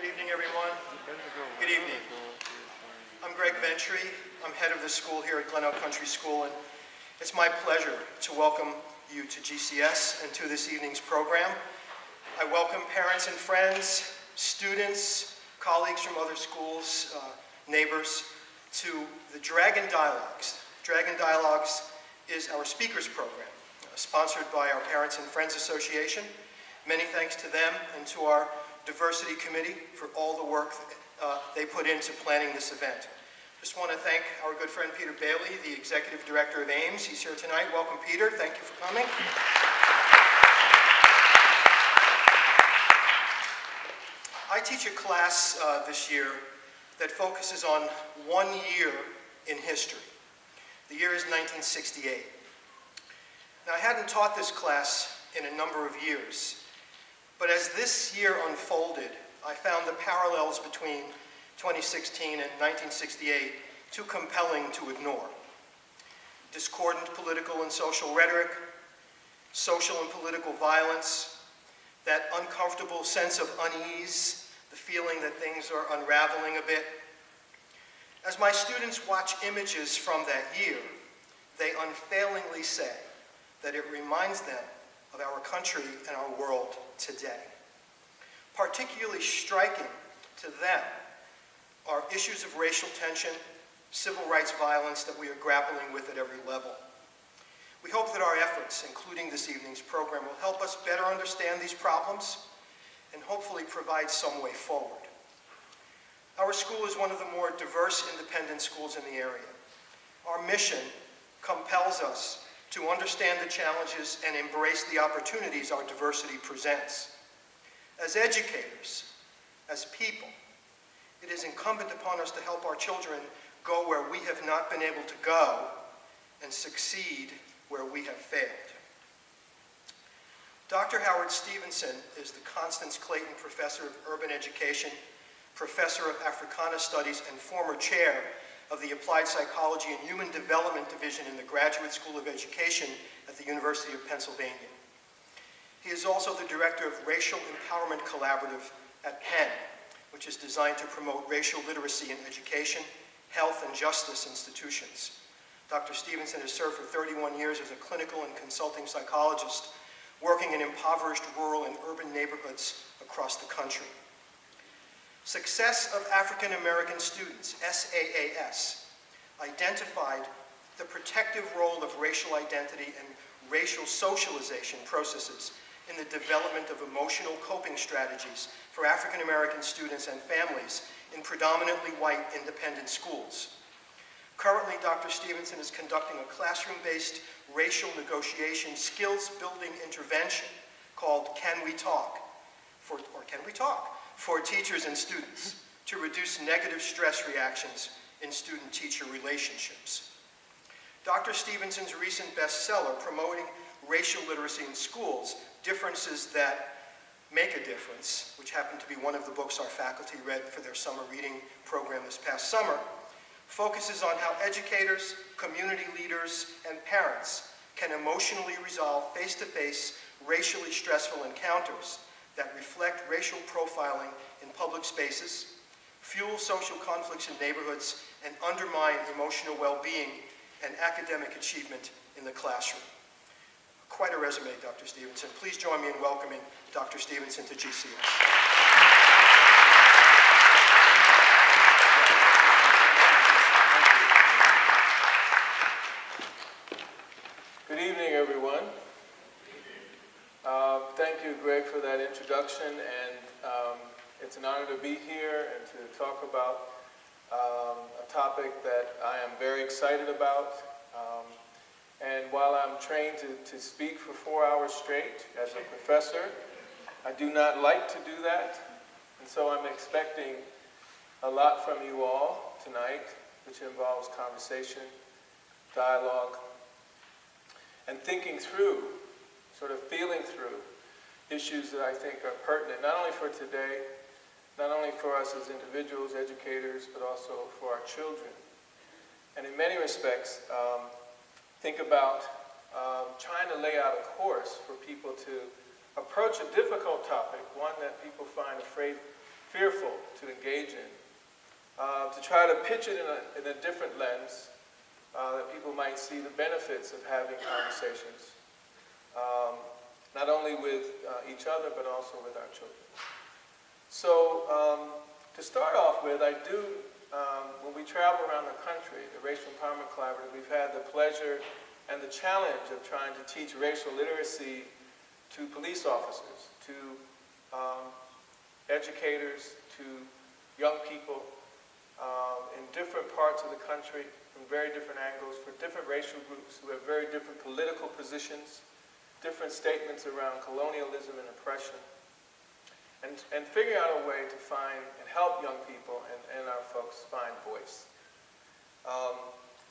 Good evening, everyone. Good evening. I'm Greg Ventry. I'm head of the school here at Glenelg Country School, and it's my pleasure to welcome you to GCS and to this evening's program. I welcome parents and friends, students, colleagues from other schools, neighbors, to the Dragon Dialogues. Dragon Dialogues is our speakers program, sponsored by our Parents and Friends Association. Many thanks to them and to our Diversity Committee for all the work they put into planning this event. Just want to thank our good friend Peter Bailey, the Executive Director of AIMS. He's here tonight. Welcome, Peter. Thank you for coming. I teach a class this year that focuses on 1 year in history. The year is 1968. Now, I hadn't taught this class in a number of years, but as this year unfolded, I found the parallels between 2016 and 1968 too compelling to ignore. Discordant political and social rhetoric, social and political violence, that uncomfortable sense of unease, the feeling that things are unraveling a bit. As my students watch images from that year, they unfailingly say that it reminds them of our country and our world today. Particularly striking to them are issues of racial tension, civil rights violence that we are grappling with at every level. We hope that our efforts, including this evening's program, will help us better understand these problems and hopefully provide some way forward. Our school is one of the more diverse independent schools in the area. Our mission compels us to understand the challenges and embrace the opportunities our diversity presents. As educators, as people, it is incumbent upon us to help our children go where we have not been able to go and succeed where we have failed. Dr. Howard Stevenson is the Constance Clayton Professor of Urban Education, Professor of Africana Studies, and former chair of the Applied Psychology and Human Development Division in the Graduate School of Education at the University of Pennsylvania. He is also the director of Racial Empowerment Collaborative at Penn, which is designed to promote racial literacy in education, health, and justice institutions. Dr. Stevenson has served for 31 years as a clinical and consulting psychologist, working in impoverished rural and urban neighborhoods across the country. Success of African American Students, SAAS, identified the protective role of racial identity and racial socialization processes in the development of emotional coping strategies for African American students and families in predominantly white independent schools. Currently, Dr. Stevenson is conducting a classroom-based racial negotiation skills-building intervention called Can We Talk? For teachers and students to reduce negative stress reactions in student-teacher relationships. Dr. Stevenson's recent bestseller, Promoting Racial Literacy in Schools, Differences That Make a Difference, which happened to be one of the books our faculty read for their summer reading program this past summer, focuses on how educators, community leaders, and parents can emotionally resolve face-to-face racially stressful encounters that reflect racial profiling in public spaces, fuel social conflicts in neighborhoods, and undermine emotional well-being and academic achievement in the classroom. Quite a resume, Dr. Stevenson. Please join me in welcoming Dr. Stevenson to GCS. Good evening, everyone. Thank you, Greg, for that introduction, and it's an honor to be here and to talk about a topic that I am very excited about. And while I'm trained to speak for 4 hours straight as a professor, I do not like to do that, and so I'm expecting a lot from you all tonight, which involves conversation, dialogue, and thinking through, sort of feeling through issues that I think are pertinent, not only for today, not only for us as individuals, educators, but also for our children. And in many respects, think about trying to lay out a course for people to approach a difficult topic, one that people find fearful to engage in, to try to pitch it in a different lens, that people might see the benefits of having conversations, not only with each other, but also with our children. So to start off with, I do, when we travel around the country, the Racial Empowerment Collaborative, we've had the pleasure and the challenge of trying to teach racial literacy to police officers, to educators, to young people in different parts of the country from very different angles, for different racial groups who have very different political positions, different statements around colonialism and oppression, and figuring out a way to find and help young people and our folks find voice.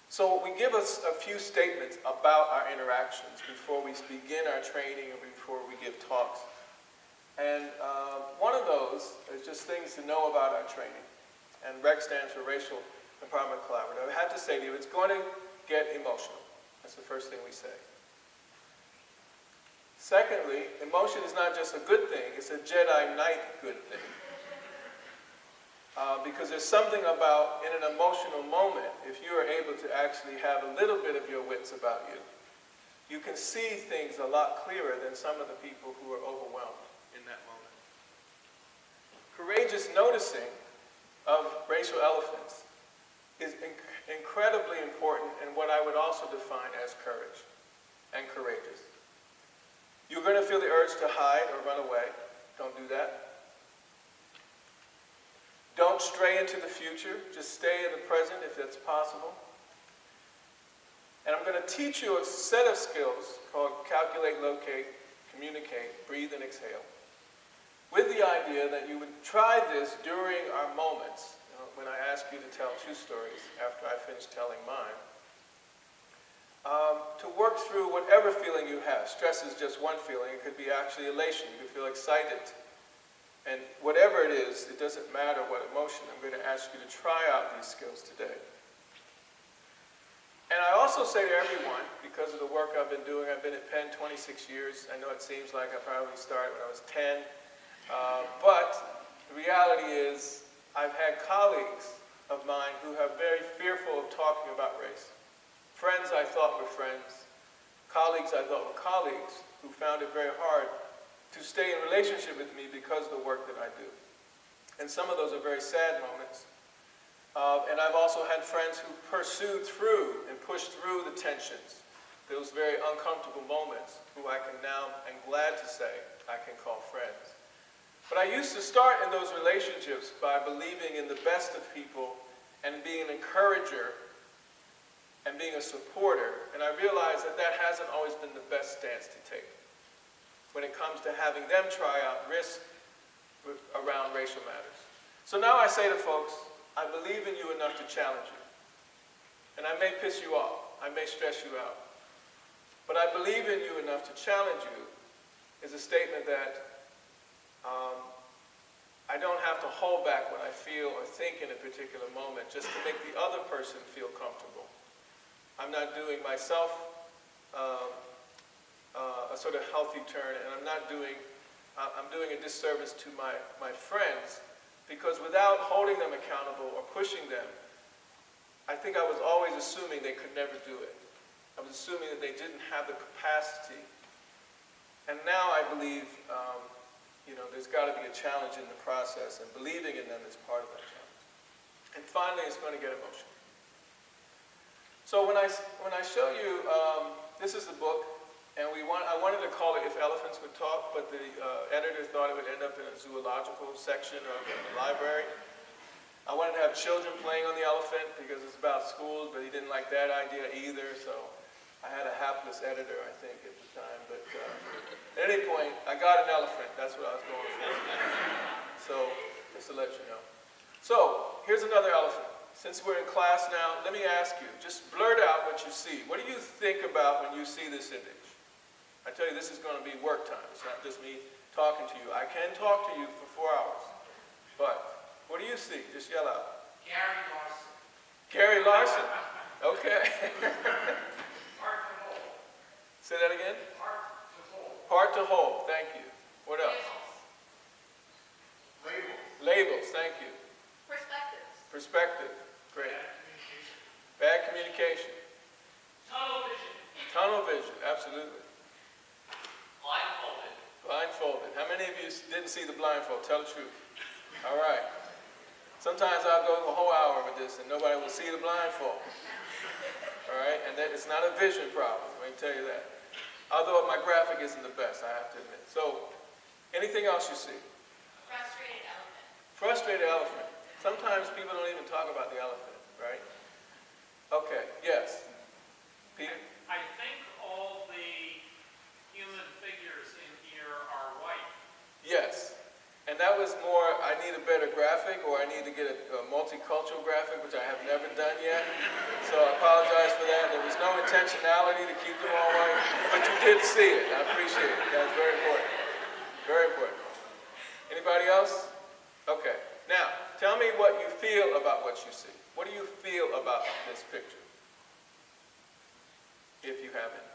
So we give us a few statements about our interactions before we begin our training or before we give talks. And one of those is just things to know about our training. And REC stands for Racial Empowerment Collaborative. I have to say to you, it's going to get emotional. That's the first thing we say. Secondly, emotion is not just a good thing, it's a Jedi Knight good thing. Because there's something about, in an emotional moment, if you are able to actually have a little bit of your wits about you, you can see things a lot clearer than some of the people who are overwhelmed in that moment. Courageous noticing of racial elephants is incredibly important in what I would also define as courage and courageous. You're going to feel the urge to hide or run away. Don't do that. Don't stray into the future. Just stay in the present if that's possible. And I'm going to teach you a set of skills called calculate, locate, communicate, breathe, and exhale, with the idea that you would try this during our moments, when I ask you to tell two stories after I finish telling mine, to work through whatever feeling you have. Stress is just one feeling. It could be actually elation. You could feel excited. And whatever it is, it doesn't matter what emotion. I'm going to ask you to try out these skills today. And I also say to everyone, because of the work I've been doing, I've been at Penn 26 years. I know it seems like I probably started when I was 10. But the reality is, I've had colleagues of mine who are very fearful of talking about race. Friends I thought were friends, colleagues I thought were colleagues, who found it very hard to stay in relationship with me because of the work that I do. And some of those are very sad moments. And I've also had friends who pursued through and pushed through the tensions, those very uncomfortable moments, who I can now, I'm glad to say, I can call friends. But I used to start in those relationships by believing in the best of people and being an encourager and being a supporter, and I realized that that hasn't always been the best stance to take when it comes to having them try out risk around racial matters. So now I say to folks, I believe in you enough to challenge you. And I may piss you off, I may stress you out, but I believe in you enough to challenge you is a statement that I don't have to hold back what I feel or think in a particular moment just to make the other person feel comfortable. I'm not doing myself a sort of healthy turn, and I'm doing a disservice to my friends, because without holding them accountable or pushing them, I think I was always assuming they could never do it. I was assuming that they didn't have the capacity. And now I believe, there's got to be a challenge in the process, and believing in them is part of that challenge. And finally, it's going to get emotional. So when I show you, this is the book, and I wanted to call it If Elephants Would Talk, but the editor thought it would end up in a zoological section of the library. I wanted to have children playing on the elephant because it's about schools, but he didn't like that idea either, so I had a hapless editor, I think, at the time. But at any point, I got an elephant. That's what I was going for. So, just to let you know. So, here's another elephant. Since we're in class now, let me ask you, just blurt out what you see. What do you think about when you see this image? I tell you, this is going to be work time. It's not just me talking to you. I can talk to you for 4 hours. But, what do you see? Just yell out. Gary Larson. Gary Larson. Okay. Part to whole. Say that again? Part to whole. Part to whole. Thank you. What else? Labels. Labels. Thank you. Perspectives. Perspective. Great. Bad Bad communication. communication. Tunnel vision. Tunnel vision. Absolutely. Blindfolded. Blindfolded. How many of you didn't see the blindfold? Tell the truth. All right. Sometimes I'll go a whole hour with this and nobody will see the blindfold. All right? And that it's not a vision problem. Let me tell you that. Although my graphic isn't the best, I have to admit. So, anything else you see? Frustrated elephant. Frustrated elephant. Sometimes people don't even talk about the elephant, right? Okay, yes. Peter? I think all the human figures in here are white. Yes. And that was more, I need a better graphic, or I need to get a multicultural graphic, which I have never done yet. So I apologize for that. There was no intentionality to keep them all white, but you did see it. I appreciate it. That's very important. Very important. Anybody else? Okay. Now, tell me what you feel about what you see. What do you feel about this picture? If you have it.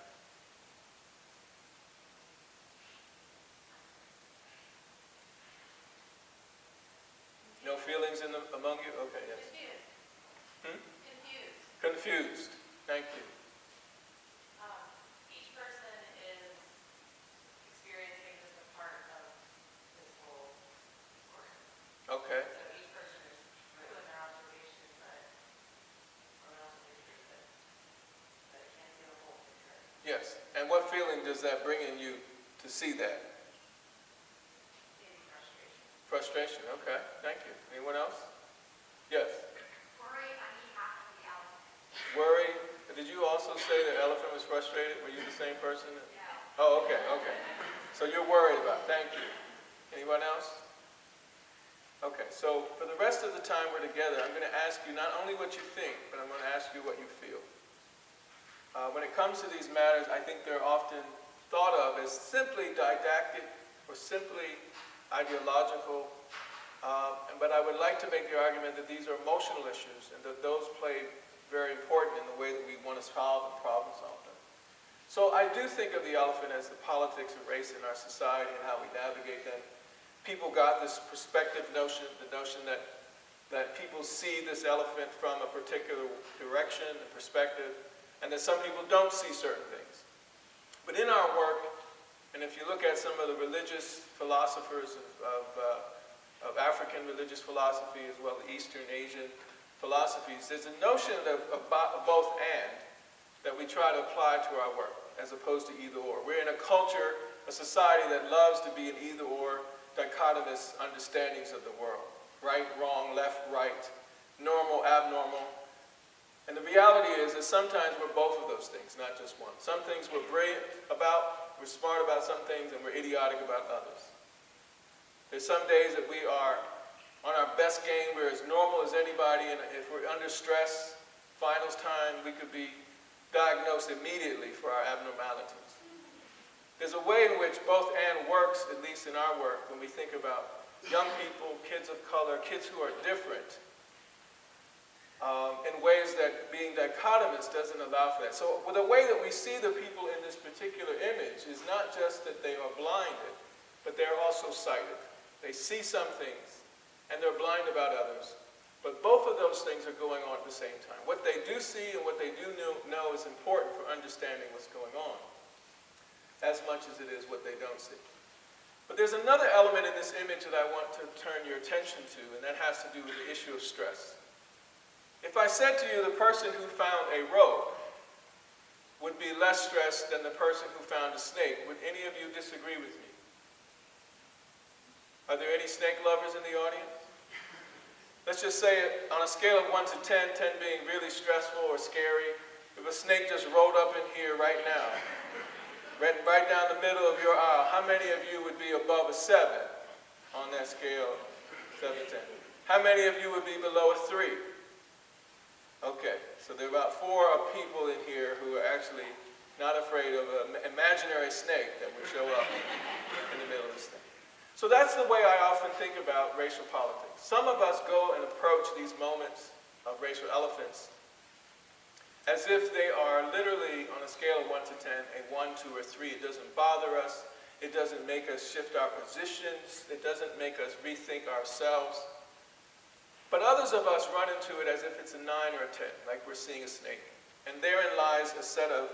No feelings among you? Okay, yes. Confused. Hmm? Confused. Confused. Thank you. Each person is experiencing just a part of this whole story. Okay. So each person is doing their observation, but it can't see the whole picture. Yes. And what feeling does that bring in you to see that? Maybe frustration. Frustration. Okay. Thank you. Anyone else? Yes. Worry on behalf of the elephant. Worry. Did you also say the elephant was frustrated? Were you the same person? Yeah. Oh, okay. Okay. So you're worried about it. Thank you. Anyone else? Okay. So for the rest of the time we're together, I'm going to ask you not only what you think, but I'm going to ask you what you feel. When it comes to these matters, I think they're often thought of as simply didactic or simply ideological, but I would like to make the argument that these are emotional issues and that those play very important in the way that we want to solve and problem solve them. So I do think of the elephant as the politics of race in our society and how we navigate them. People got this perspective notion, the notion that people see this elephant from a particular direction and perspective, and that some people don't see certain things. But in our work, and if you look at some of the religious philosophers of African religious philosophy as well as Eastern Asian philosophies, there's a notion of both and that we try to apply to our work as opposed to either or. We're in a culture, a society that loves to be in either or dichotomous understandings of the world. Right, wrong, left, right, normal, abnormal. And the reality is that sometimes we're both of those things, not just one. Some things we're brilliant about, we're smart about some things, and we're idiotic about others. There's some days that we are on our best game, we're as normal as anybody, and if we're under stress, finals time, we could be diagnosed immediately for our abnormalities. There's a way in which both and works, at least in our work, when we think about young people, kids of color, kids who are different, in ways that being dichotomous doesn't allow for that. So the way that we see the people in this particular image is not just that they are blinded, but they're also sighted. They see some things, and they're blind about others. But both of those things are going on at the same time. What they do see and what they do know is important for understanding what's going on, as much as it is what they don't see. But there's another element in this image that I want to turn your attention to, and that has to do with the issue of stress. If I said to you the person who found a rope would be less stressed than the person who found a snake, would any of you disagree with me? Are there any snake lovers in the audience? Let's just say it on a scale of 1 to 10, 10 being really stressful or scary, if a snake just rolled up in here right now, right down the middle of your aisle, how many of you would be above a 7 on that scale, 7 to 10? How many of you would be below a 3? Okay, so there are about 4 people in here who are actually not afraid of an imaginary snake that would show up in the middle of this thing. So that's the way I often think about racial politics. Some of us go and approach these moments of racial elephants as if they are literally, on a scale of 1 to 10, a 1, 2, or 3. It doesn't bother us. It doesn't make us shift our positions. It doesn't make us rethink ourselves. But others of us run into it as if it's a 9 or a 10, like we're seeing a snake. And therein lies a set of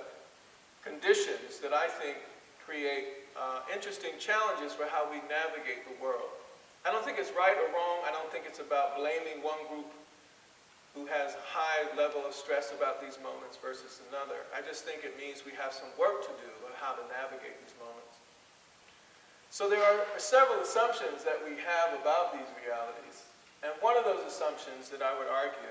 conditions that I think create interesting challenges for how we navigate the world. I don't think it's right or wrong. I don't think it's about blaming one group who has a high level of stress about these moments versus another. I just think it means we have some work to do on how to navigate these moments. So there are several assumptions that we have about these realities. And one of those assumptions that I would argue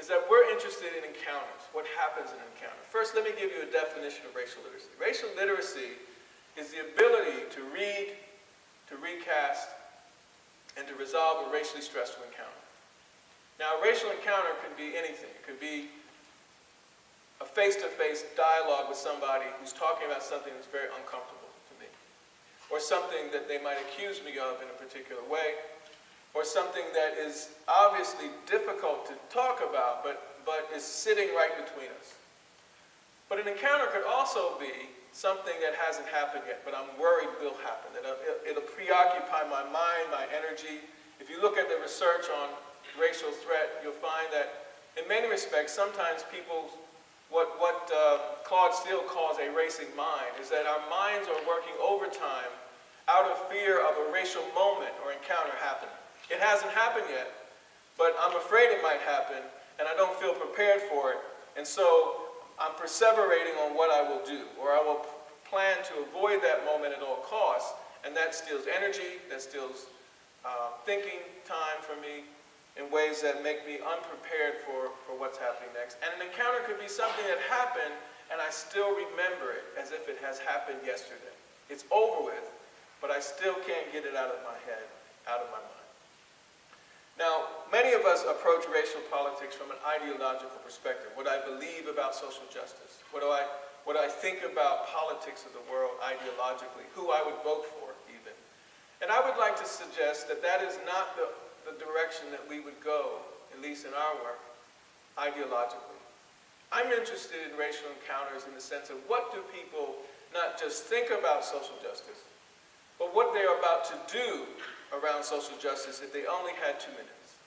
is that we're interested in encounters, what happens in an encounter. First, let me give you a definition of racial literacy. Racial literacy is the ability to read, to recast, and to resolve a racially stressful encounter. Now, a racial encounter could be anything. It could be a face-to-face dialogue with somebody who's talking about something that's very uncomfortable to me, or something that they might accuse me of in a particular way, or something that is obviously difficult to talk about, but is sitting right between us. But an encounter could also be something that hasn't happened yet, but I'm worried will happen. It'll preoccupy my mind, my energy. If you look at the research on racial threat, you'll find that in many respects, sometimes people, what Claude Steele calls a racing mind, is that our minds are working overtime out of fear of a racial moment or encounter happening. It hasn't happened yet, but I'm afraid it might happen, and I don't feel prepared for it. And so I'm perseverating on what I will do, or I will plan to avoid that moment at all costs, and that steals energy, that steals thinking time from me in ways that make me unprepared for what's happening next. And an encounter could be something that happened, and I still remember it as if it has happened yesterday. It's over with, but I still can't get it out of my head, out of my mind. Now, many of us approach racial politics from an ideological perspective. What I believe about social justice, what I think about politics of the world ideologically, who I would vote for even. And I would like to suggest that that is not the direction that we would go, at least in our work, ideologically. I'm interested in racial encounters in the sense of what do people not just think about social justice, but what they're about to do around social justice if they only had 2 minutes.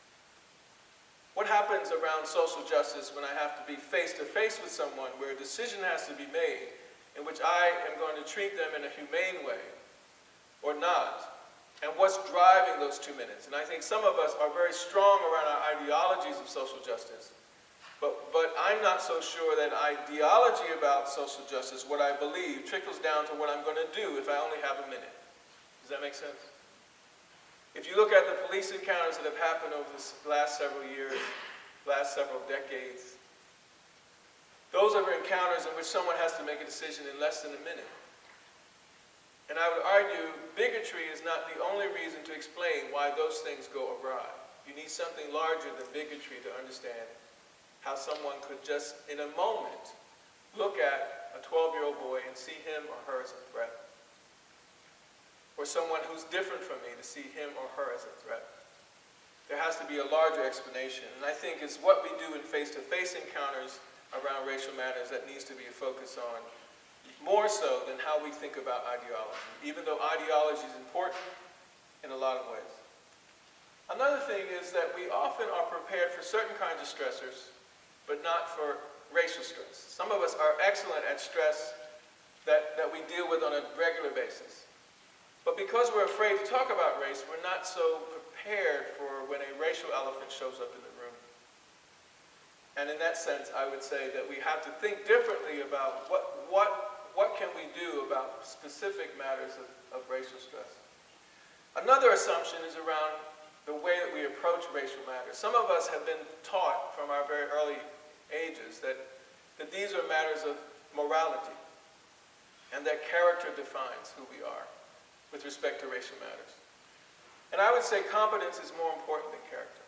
What happens around social justice when I have to be face-to-face with someone where a decision has to be made in which I am going to treat them in a humane way or not? And what's driving those 2 minutes? And I think some of us are very strong around our ideologies of social justice, but I'm not so sure that ideology about social justice, what I believe, trickles down to what I'm going to do if I only have a minute. Does that make sense? If you look at the police encounters that have happened over the last several years, last several decades, those are encounters in which someone has to make a decision in less than a minute. And I would argue bigotry is not the only reason to explain why those things go awry. You need something larger than bigotry to understand how someone could just, in a moment, look at a 12-year-old boy and see him or her as a threat. Or someone who's different from me to see him or her as a threat. There has to be a larger explanation. And I think it's what we do in face-to-face encounters around racial matters that needs to be a focus on, more so than how we think about ideology, even though ideology is important in a lot of ways. Another thing is that we often are prepared for certain kinds of stressors, but not for racial stress. Some of us are excellent at stress that we deal with on a regular basis. But because we're afraid to talk about race, we're not so prepared for when a racial elephant shows up in the room. And in that sense, I would say that we have to think differently about what can we do about specific matters of racial stress. Another assumption is around the way that we approach racial matters. Some of us have been taught from our very early ages that these are matters of morality and that character defines who we are with respect to racial matters. And I would say competence is more important than character.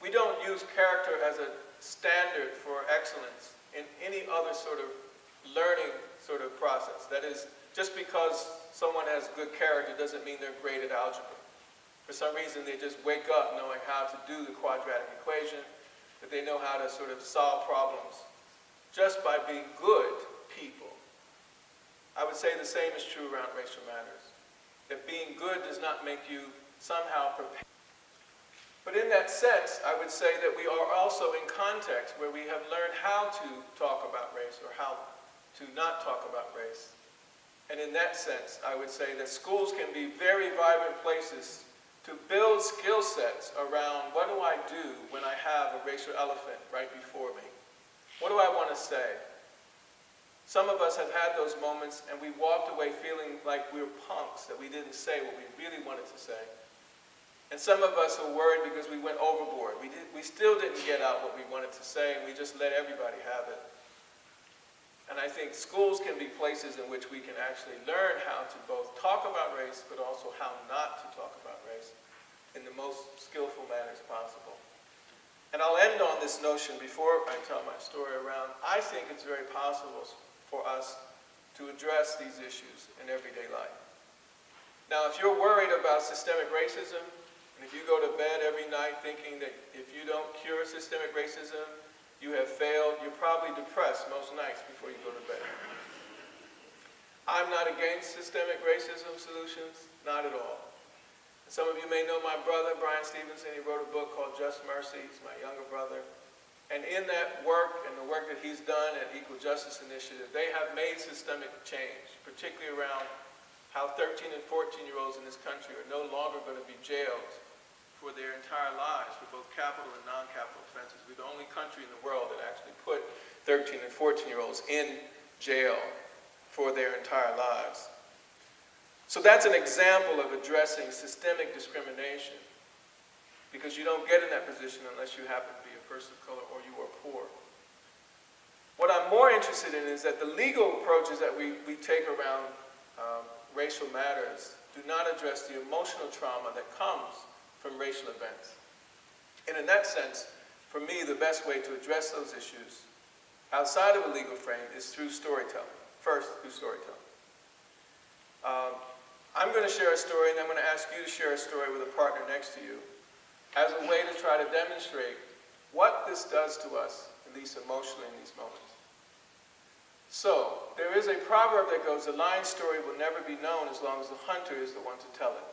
We don't use character as a standard for excellence in any other sort of learning sort of process. That is, just because someone has good character doesn't mean they're great at algebra. For some reason, they just wake up knowing how to do the quadratic equation, that they know how to sort of solve problems just by being good people. I would say the same is true around racial matters. That being good does not make you somehow prepared. But in that sense, I would say that we are also in context where we have learned how to talk about race or how to not talk about race. And in that sense, I would say that schools can be very vibrant places to build skill sets around what do I do when I have a racial elephant right before me? What do I want to say? Some of us have had those moments and we walked away feeling like we were punks, that we didn't say what we really wanted to say. And some of us are worried because we went overboard. We still didn't get out what we wanted to say, and we just let everybody have it. And I think schools can be places in which we can actually learn how to both talk about race, but also how not to talk about race in the most skillful manners possible. And I'll end on this notion before I tell my story around, I think it's very possible for us to address these issues in everyday life. Now, if you're worried about systemic racism, and if you go to bed every night thinking that if you don't cure systemic racism, you have failed, you're probably depressed most nights before you go to bed. I'm not against systemic racism solutions, not at all. And some of you may know my brother, Brian Stevenson. He wrote a book called Just Mercy. He's my younger brother. And in that work and the work that he's done at Equal Justice Initiative, they have made systemic change, particularly around how 13 and 14-year-olds in this country are no longer going to be jailed for their entire lives for both capital and non-capital offenses. We're the only country in the world that actually put 13 and 14-year-olds in jail for their entire lives. So that's an example of addressing systemic discrimination, because you don't get in that position unless you happen to be a person of color or you are poor. What I'm more interested in is that the legal approaches that we take around racial matters do not address the emotional trauma that comes from racial events. And in that sense, for me, the best way to address those issues outside of a legal frame is through storytelling. First, through storytelling. I'm going to share a story, and I'm going to ask you to share a story with a partner next to you as a way to try to demonstrate what this does to us, at least emotionally in these moments. So, there is a proverb that goes, "The lion's story will never be known as long as the hunter is the one to tell it."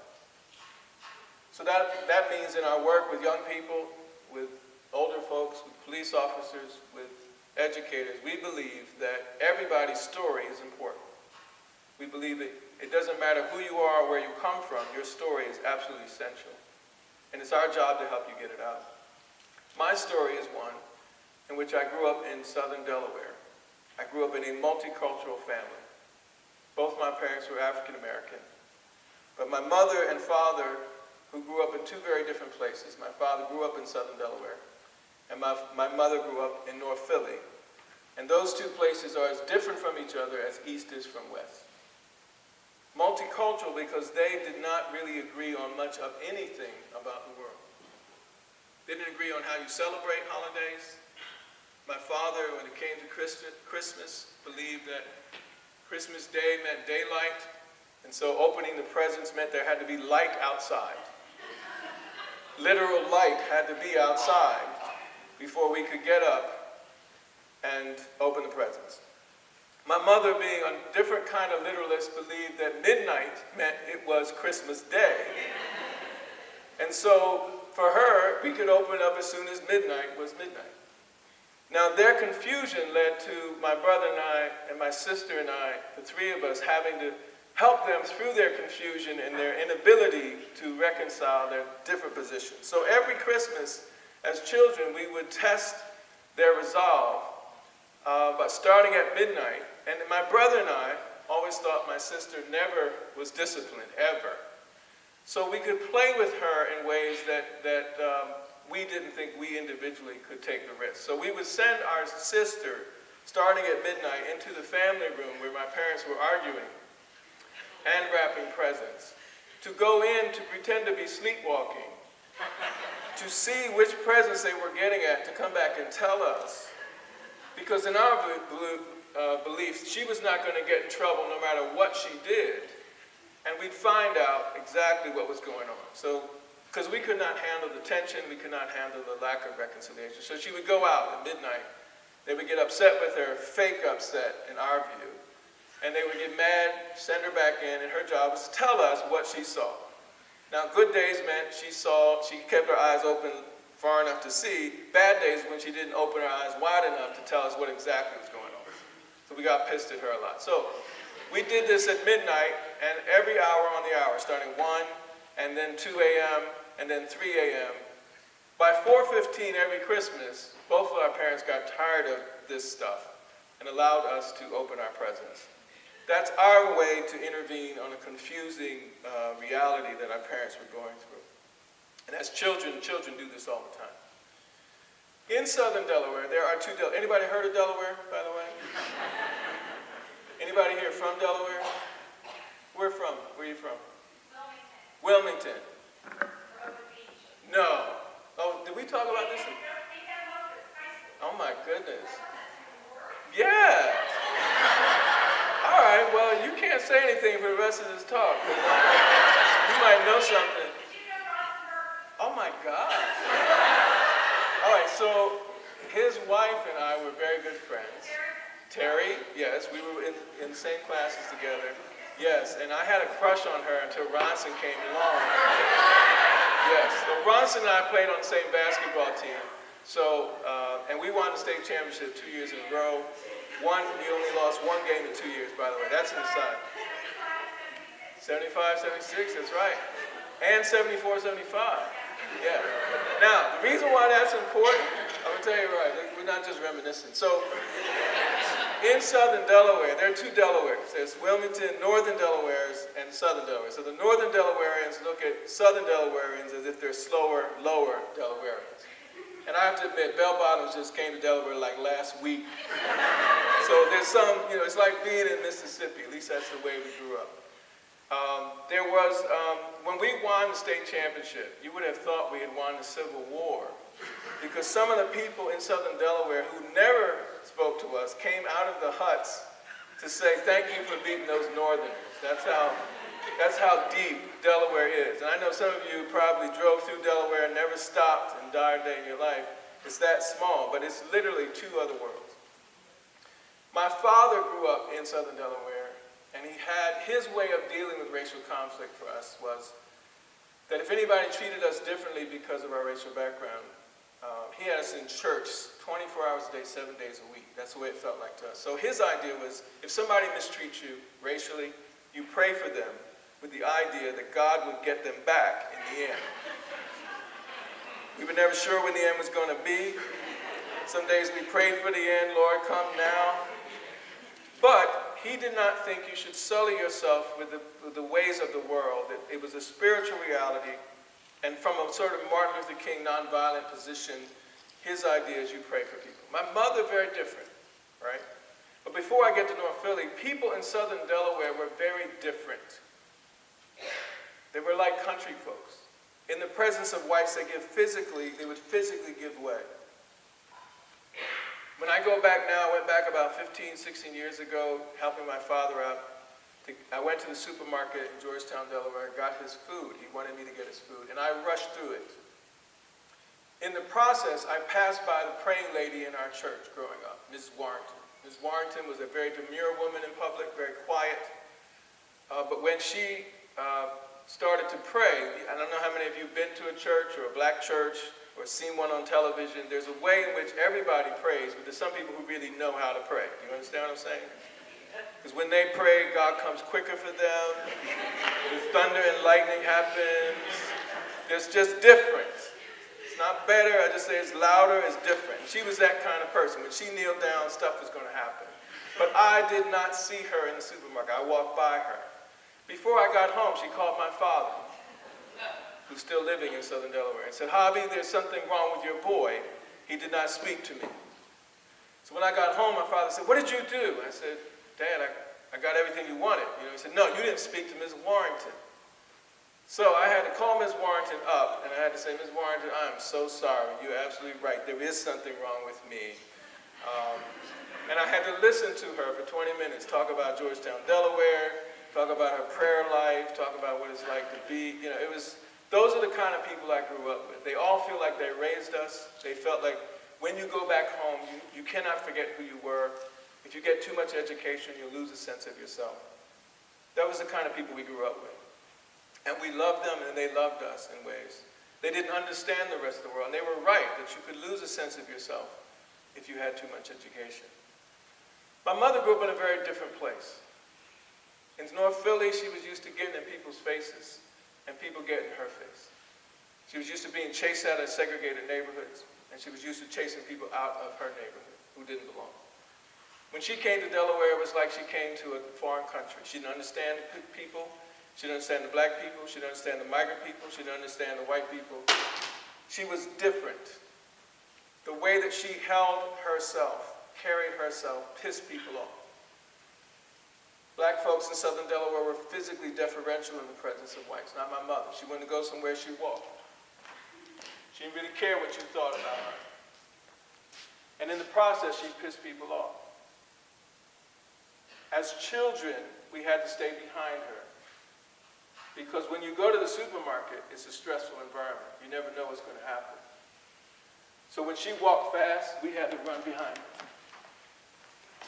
So that means in our work with young people, with older folks, with police officers, with educators, we believe that everybody's story is important. We believe that it doesn't matter who you are or where you come from, your story is absolutely essential. And it's our job to help you get it out. My story is one in which I grew up in southern Delaware. I grew up in a multicultural family. Both my parents were African American. But my mother and father, who grew up in two very different places. My father grew up in southern Delaware, and my mother grew up in North Philly. And those two places are as different from each other as East is from West. Multicultural because they did not really agree on much of anything about the world. They didn't agree on how you celebrate holidays. My father, when it came to Christmas, believed that Christmas Day meant daylight, and so opening the presents meant there had to be light outside. Literal light had to be outside before we could get up and open the presents. My mother, being a different kind of literalist, believed that midnight meant it was Christmas Day. And so for her, we could open up as soon as midnight was midnight. Now their confusion led to my brother and I, and my sister and I, the three of us, having to help them through their confusion and their inability to reconcile their different positions. So every Christmas, as children, we would test their resolve by starting at midnight. And my brother and I always thought my sister never was disciplined, ever. So we could play with her in ways that we didn't think we individually could take the risk. So we would send our sister, starting at midnight, into the family room where my parents were arguing and wrapping presents, to go in to pretend to be sleepwalking, to see which presents they were getting at, to come back and tell us. Because in our beliefs, she was not going to get in trouble no matter what she did, and we'd find out exactly what was going on. So, because we could not handle the tension, we could not handle the lack of reconciliation. So she would go out at midnight, they would get upset with her, fake upset in our view, and they would get mad, send her back in, and her job was to tell us what she saw. Now, good days meant she kept her eyes open far enough to see. Bad days when she didn't open her eyes wide enough to tell us what exactly was going on. So we got pissed at her a lot. So we did this at midnight, and every hour on the hour, starting 1, and then 2 a.m., and then 3 a.m. By 4:15 every Christmas, both of our parents got tired of this stuff and allowed us to open our presents. That's our way to intervene on a confusing reality that our parents were going through. And as children do this all the time. In southern Delaware, there are two Anybody heard of Delaware, by the way? Anybody here from Delaware? Where from? Where are you from? Wilmington. No. Oh, did we talk about this? Oh my goodness. Yeah. All right, well, you can't say anything for the rest of this talk. You might know something. Oh my God. All right, so his wife and I were very good friends. Terry, yes, we were in the same classes together. Yes, and I had a crush on her until Ronson came along. Yes, so Ronson and I played on the same basketball team. So, and we won the state championship 2 years in a row. We only lost one game in 2 years, by the way. That's inside. 75, 76, that's right. And 74, 75. Yeah. Now, the reason why that's important, I'm going to tell you right, we're not just reminiscing. So, in southern Delaware, there are two Delawares. There's Wilmington, northern Delawares, and southern Delaware. So the northern Delawareans look at southern Delawareans as if they're slower, lower Delawareans. And I have to admit, Bell Bottoms just came to Delaware like last week. So there's some, it's like being in Mississippi. At least that's the way we grew up. When we won the state championship, you would have thought we had won the Civil War. Because some of the people in southern Delaware who never spoke to us came out of the huts to say thank you for beating those northerners. That's how deep Delaware is. And I know some of you probably drove through Delaware and never stopped and died a day in your life. It's that small, but it's literally two other worlds. My father grew up in southern Delaware, and his way of dealing with racial conflict for us was that if anybody treated us differently because of our racial background, he had us in church 24 hours a day, 7 days a week. That's the way it felt like to us. So his idea was, if somebody mistreats you racially, you pray for them with the idea that God would get them back in the end. We were never sure when the end was going to be. Some days we prayed for the end, Lord, come now. But he did not think you should sully yourself with the ways of the world. That it was a spiritual reality. And from a sort of Martin Luther King nonviolent position, his idea is you pray for people. My mother, very different, right? But before I get to North Philly, people in southern Delaware were very different. They were like country folks. In the presence of whites, they would physically give way. When I go back now, I went back about 15, 16 years ago, helping my father out. I went to the supermarket in Georgetown, Delaware, got his food. He wanted me to get his food, and I rushed through it. In the process, I passed by the praying lady in our church growing up, Mrs. Warrington. Mrs. Warrington was a very demure woman in public, very quiet. But when she started to pray, I don't know how many of you have been to a church or a black church or seen one on television. There's a way in which everybody prays, but there's some people who really know how to pray. Do you understand what I'm saying? Because when they pray, God comes quicker for them. The thunder and lightning happens. There's just difference. It's not better. I just say it's louder, it's different. She was that kind of person. When she kneeled down, stuff was going to happen. But I did not see her in the supermarket. I walked by her. Before I got home, she called my father, who's still living in southern Delaware, and said, Hobby, there's something wrong with your boy. He did not speak to me. So when I got home, my father said, what did you do? I said, Dad, I got everything you wanted. He said, no, you didn't speak to Ms. Warrington. So I had to call Ms. Warrington up, and I had to say, Ms. Warrington, I am so sorry. You're absolutely right. There is something wrong with me. And I had to listen to her for 20 minutes, talk about Georgetown, Delaware, talk about her prayer life, talk about what it's like to be, those are the kind of people I grew up with. They all feel like they raised us. They felt like when you go back home, you cannot forget who you were. If you get too much education, you'll lose a sense of yourself. That was the kind of people we grew up with. And we loved them and they loved us in ways. They didn't understand the rest of the world. And they were right that you could lose a sense of yourself if you had too much education. My mother grew up in a very different place. In North Philly, she was used to getting in people's faces and people getting in her face. She was used to being chased out of segregated neighborhoods, and she was used to chasing people out of her neighborhood who didn't belong. When she came to Delaware, it was like she came to a foreign country. She didn't understand the people. She didn't understand the black people. She didn't understand the migrant people. She didn't understand the white people. She was different. The way that she held herself, carried herself, pissed people off. Black folks in southern Delaware were physically deferential in the presence of whites, not my mother. She wanted to go somewhere, she walked. She didn't really care what you thought about her. And in the process, she pissed people off. As children, we had to stay behind her. Because when you go to the supermarket, it's a stressful environment. You never know what's going to happen. So when she walked fast, we had to run behind her.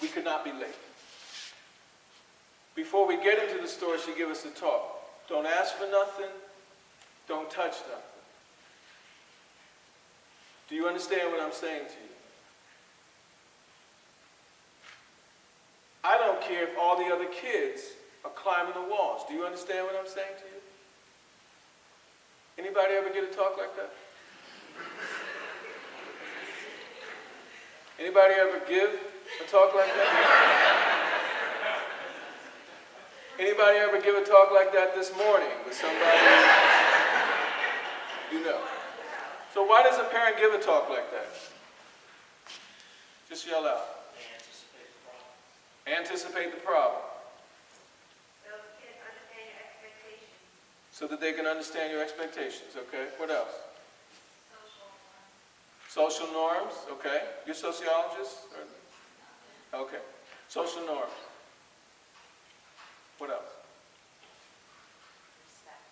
We could not be late. Before we get into the store, she give us a talk. Don't ask for nothing. Don't touch nothing. Do you understand what I'm saying to you? I don't care if all the other kids are climbing the walls. Do you understand what I'm saying to you? Anybody ever get a talk like that? Anybody ever give a talk like that? Anybody ever give a talk like that this morning with somebody you know? So why does a parent give a talk like that? Just yell out. Anticipate the problem. So kids understand your expectations. So that they can understand your expectations, okay? What else? Social Social norms. norms, okay. You're sociologists? Okay. Social norms. What else? Respect.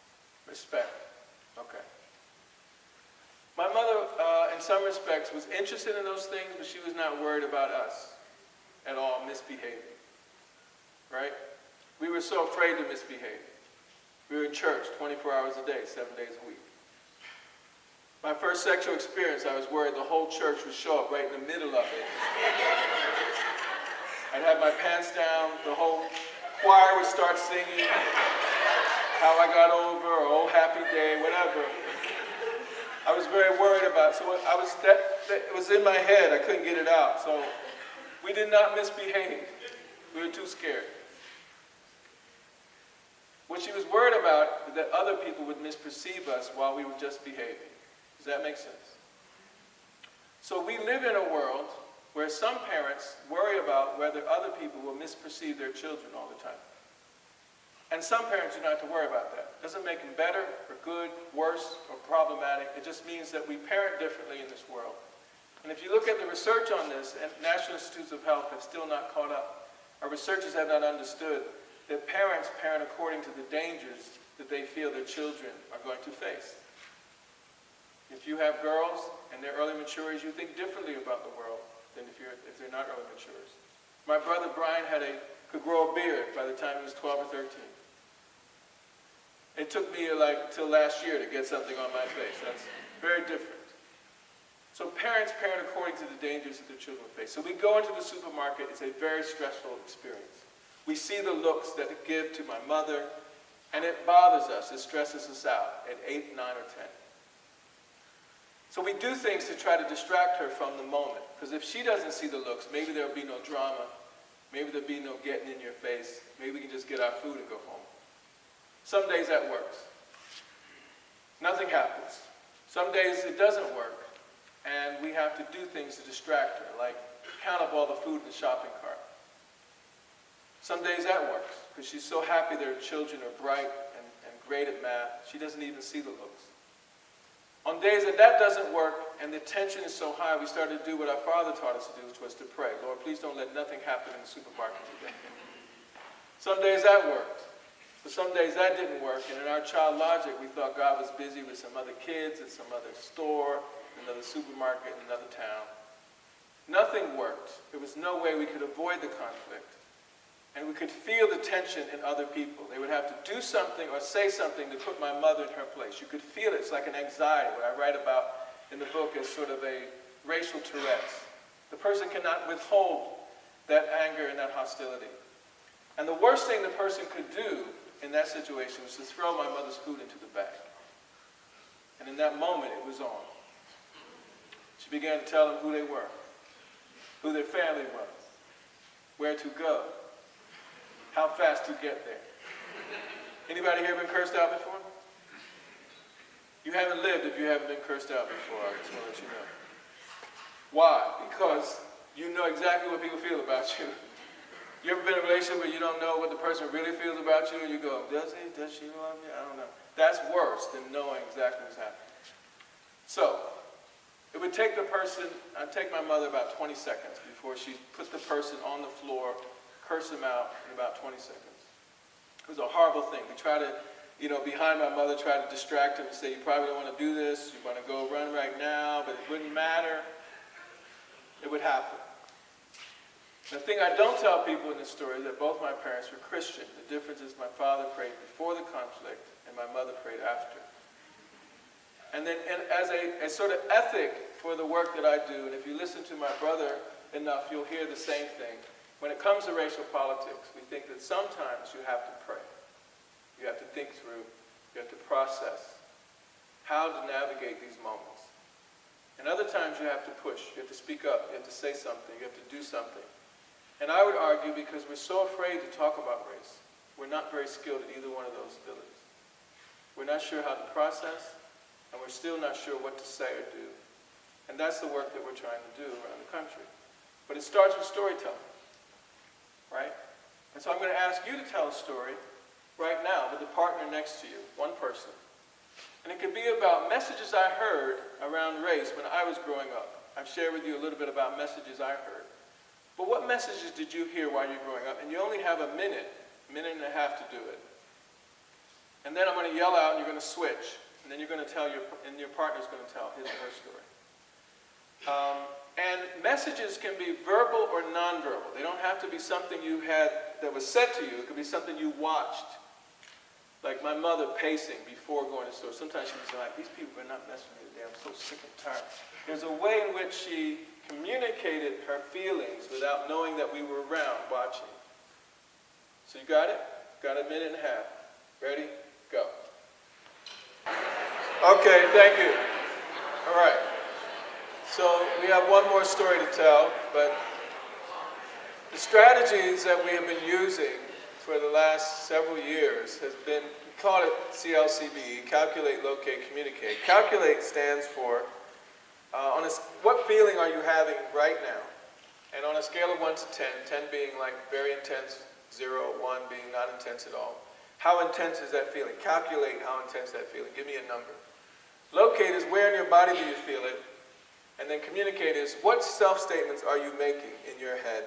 Respect. Okay. My mother, in some respects, was interested in those things, but she was not worried about us at all misbehaving. Right? We were so afraid to misbehave. We were in church 24 hours a day, 7 days a week. My first sexual experience, I was worried the whole church would show up right in the middle of it. I'd have my pants down, the whole choir would start singing How I Got Over, or Oh Happy Day, whatever. I was very worried about it. So it was in my head, I couldn't get it out. So we did not misbehave. We were too scared. What she was worried about is that other people would misperceive us while we were just behaving. Does that make sense? So we live in a world where some parents worry about whether other people will misperceive their children all the time. And some parents do not have to worry about that. It doesn't make them better or good, worse, or problematic. It just means that we parent differently in this world. And if you look at the research on this, and National Institutes of Health have still not caught up. Our researchers have not understood that parents parent according to the dangers that they feel their children are going to face. If you have girls and they're early matures, you think differently about the world than if they're not early matures. My brother Brian could grow a beard by the time he was 12 or 13. It took me till last year to get something on my face. That's very different. So parents parent according to the dangers that their children face. So we go into the supermarket, it's a very stressful experience. We see the looks that it give to my mother, and it bothers us, it stresses us out at 8, 9, or 10. So we do things to try to distract her from the moment, because if she doesn't see the looks, maybe there'll be no drama, maybe there'll be no getting in your face, maybe we can just get our food and go home. Some days that works. Nothing happens. Some days it doesn't work. And we have to do things to distract her, like count up all the food in the shopping cart. Some days that works, because she's so happy that her children are bright and great at math, she doesn't even see the looks. On days that doesn't work, and the tension is so high, we started to do what our father taught us to do, which was to pray. Lord, please don't let nothing happen in the supermarket today. Some days that worked, but some days that didn't work, and in our child logic, we thought God was busy with some other kids at some other store, another supermarket in another town. Nothing worked. There was no way we could avoid the conflict. And we could feel the tension in other people. They would have to do something or say something to put my mother in her place. You could feel it. It's like an anxiety, what I write about in the book is sort of a racial Tourette's. The person cannot withhold that anger and that hostility. And the worst thing the person could do in that situation was to throw my mother's food into the bag. And in that moment, it was on. She began to tell them who they were, who their family was, where to go, how fast to get there. Anybody here been cursed out before? You haven't lived if you haven't been cursed out before, I just want to let you know. Why? Because you know exactly what people feel about you. You ever been in a relationship where you don't know what the person really feels about you and you go, does he? Does she love me? I don't know. That's worse than knowing exactly what's happening. So, it would take the person, I'd take my mother about 20 seconds before she put the person on the floor, curse him out in about 20 seconds. It was a horrible thing. We try to, behind my mother, try to distract him and say, you probably don't want to do this, you want to go run right now, but it wouldn't matter. It would happen. The thing I don't tell people in this story is that both my parents were Christian. The difference is my father prayed before the conflict and my mother prayed after. And then as a sort of ethic for the work that I do, and if you listen to my brother enough, you'll hear the same thing. When it comes to racial politics, we think that sometimes you have to pray. You have to think through, you have to process how to navigate these moments. And other times you have to push, you have to speak up, you have to say something, you have to do something. And I would argue because we're so afraid to talk about race, we're not very skilled at either one of those abilities. We're not sure how to process, and we're still not sure what to say or do. And that's the work that we're trying to do around the country. But it starts with storytelling, right? And so I'm going to ask you to tell a story right now with the partner next to you, one person. And it could be about messages I heard around race when I was growing up. I've shared with you a little bit about messages I heard. But what messages did you hear while you're growing up? And you only have a minute and a half to do it. And then I'm going to yell out and you're going to switch. And then you're going to tell and your partner's going to tell his or her story. And messages can be verbal or nonverbal. They don't have to be something you had that was said to you. It could be something you watched. Like my mother pacing before going to the store. Sometimes she would say, like, these people are not messing with me today. I'm so sick and tired. There's a way in which she communicated her feelings without knowing that we were around watching. So you got it? Got a minute and a half. Ready? Go. Okay, thank you. All right. So we have one more story to tell, but the strategies that we have been using for the last several years has been, we call it CLCB, calculate, locate, communicate. Calculate stands for what feeling are you having right now? And on a scale of 1 to 10, 10 being like very intense, 0, 1 being not intense at all. How intense is that feeling? Calculate how intense that feeling. Give me a number. Locate is where in your body do you feel it? And then communicate is what self-statements are you making in your head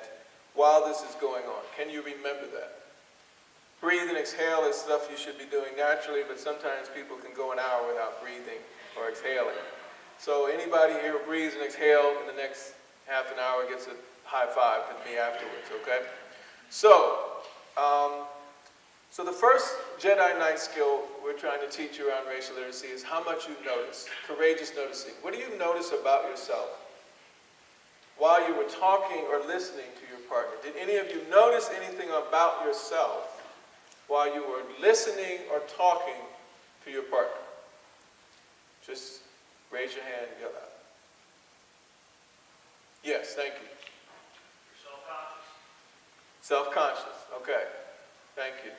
while this is going on? Can you remember that? Breathe and exhale is stuff you should be doing naturally, but sometimes people can go an hour without breathing or exhaling. So anybody here who breathes and exhales in the next half an hour gets a high five with me afterwards, okay? So the first Jedi Knight skill we're trying to teach you around racial literacy is how much you notice, courageous noticing. What do you notice about yourself while you were talking or listening to your partner? Did any of you notice anything about yourself while you were listening or talking to your partner? Just raise your hand and yell out. Yes, thank you. You're self-conscious. Self-conscious, okay. Thank you.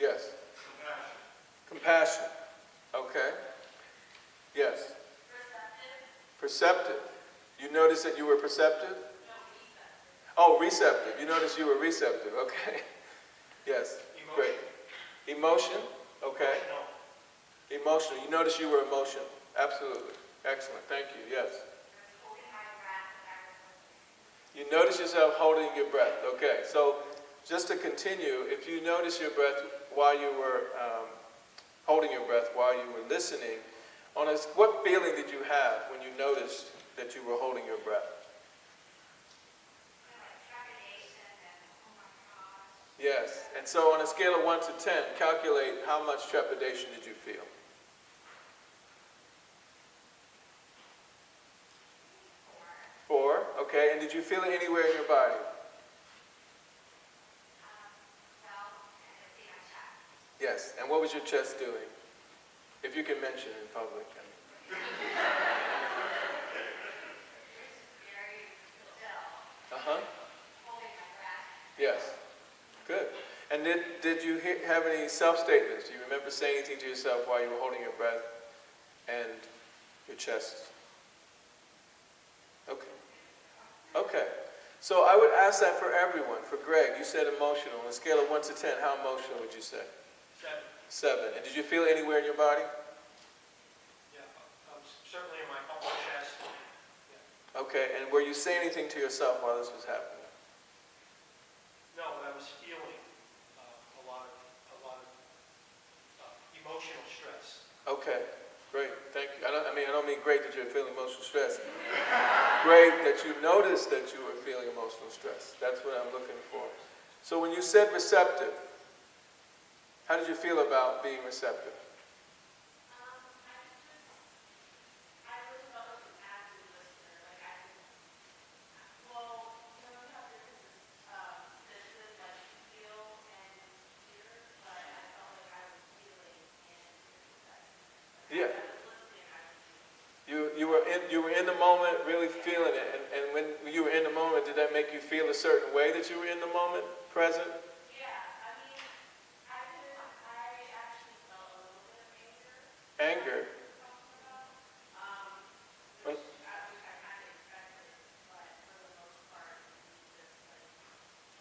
Yes. Compassion. Compassion. Okay. Yes. Perceptive. Perceptive. You noticed that you were perceptive? No, receptive. Oh, receptive. You noticed you were receptive. Okay. Yes. Emotion. Great. Emotion. Okay. No. Emotional. You noticed you were emotional. Absolutely. Excellent. Thank you. Yes. Holding my breath and I was listening. You notice yourself holding your breath. Okay. So just to continue, if you notice your breath while you were holding your breath, while you were listening, what feeling did you have when you noticed that you were holding your breath? Trepidation and oh my gosh. Yes. And so on a scale of 1 to 10, calculate how much trepidation did you feel? 4. Okay. And did you feel it anywhere in your body? Yes. And what was your chest doing? If you can mention in public. Uh-huh. Yes. Good. And did you have any self-statements? Do you remember saying anything to yourself while you were holding your breath and your chest? Okay. Okay. So I would ask that for everyone. For Greg, you said emotional. On a scale of 1 to 10, how emotional would you say? 7. 7. And did you feel it anywhere in your body? Yeah, certainly in my upper chest. Yeah. Okay. And were you saying anything to yourself while this was happening? No, but I was feeling a lot of emotional stress. Okay. Great. Thank you. I don't mean great that you're feeling emotional stress. Great that you noticed that you were feeling emotional stress. That's what I'm looking for. So when you said receptive, how did you feel about being receptive? I really felt like an active listener. Like I could, well, you know how different this is like feel and hear, but I felt like I was feeling and Yeah. I was listening, I was feeling. You were in the moment, really feeling it. And when you were in the moment, did that make you feel a certain way that you were in the moment, present? Yeah, I mean, I actually felt a little bit of anger. Anger. Which I kind of expected, but for the most part, it was just like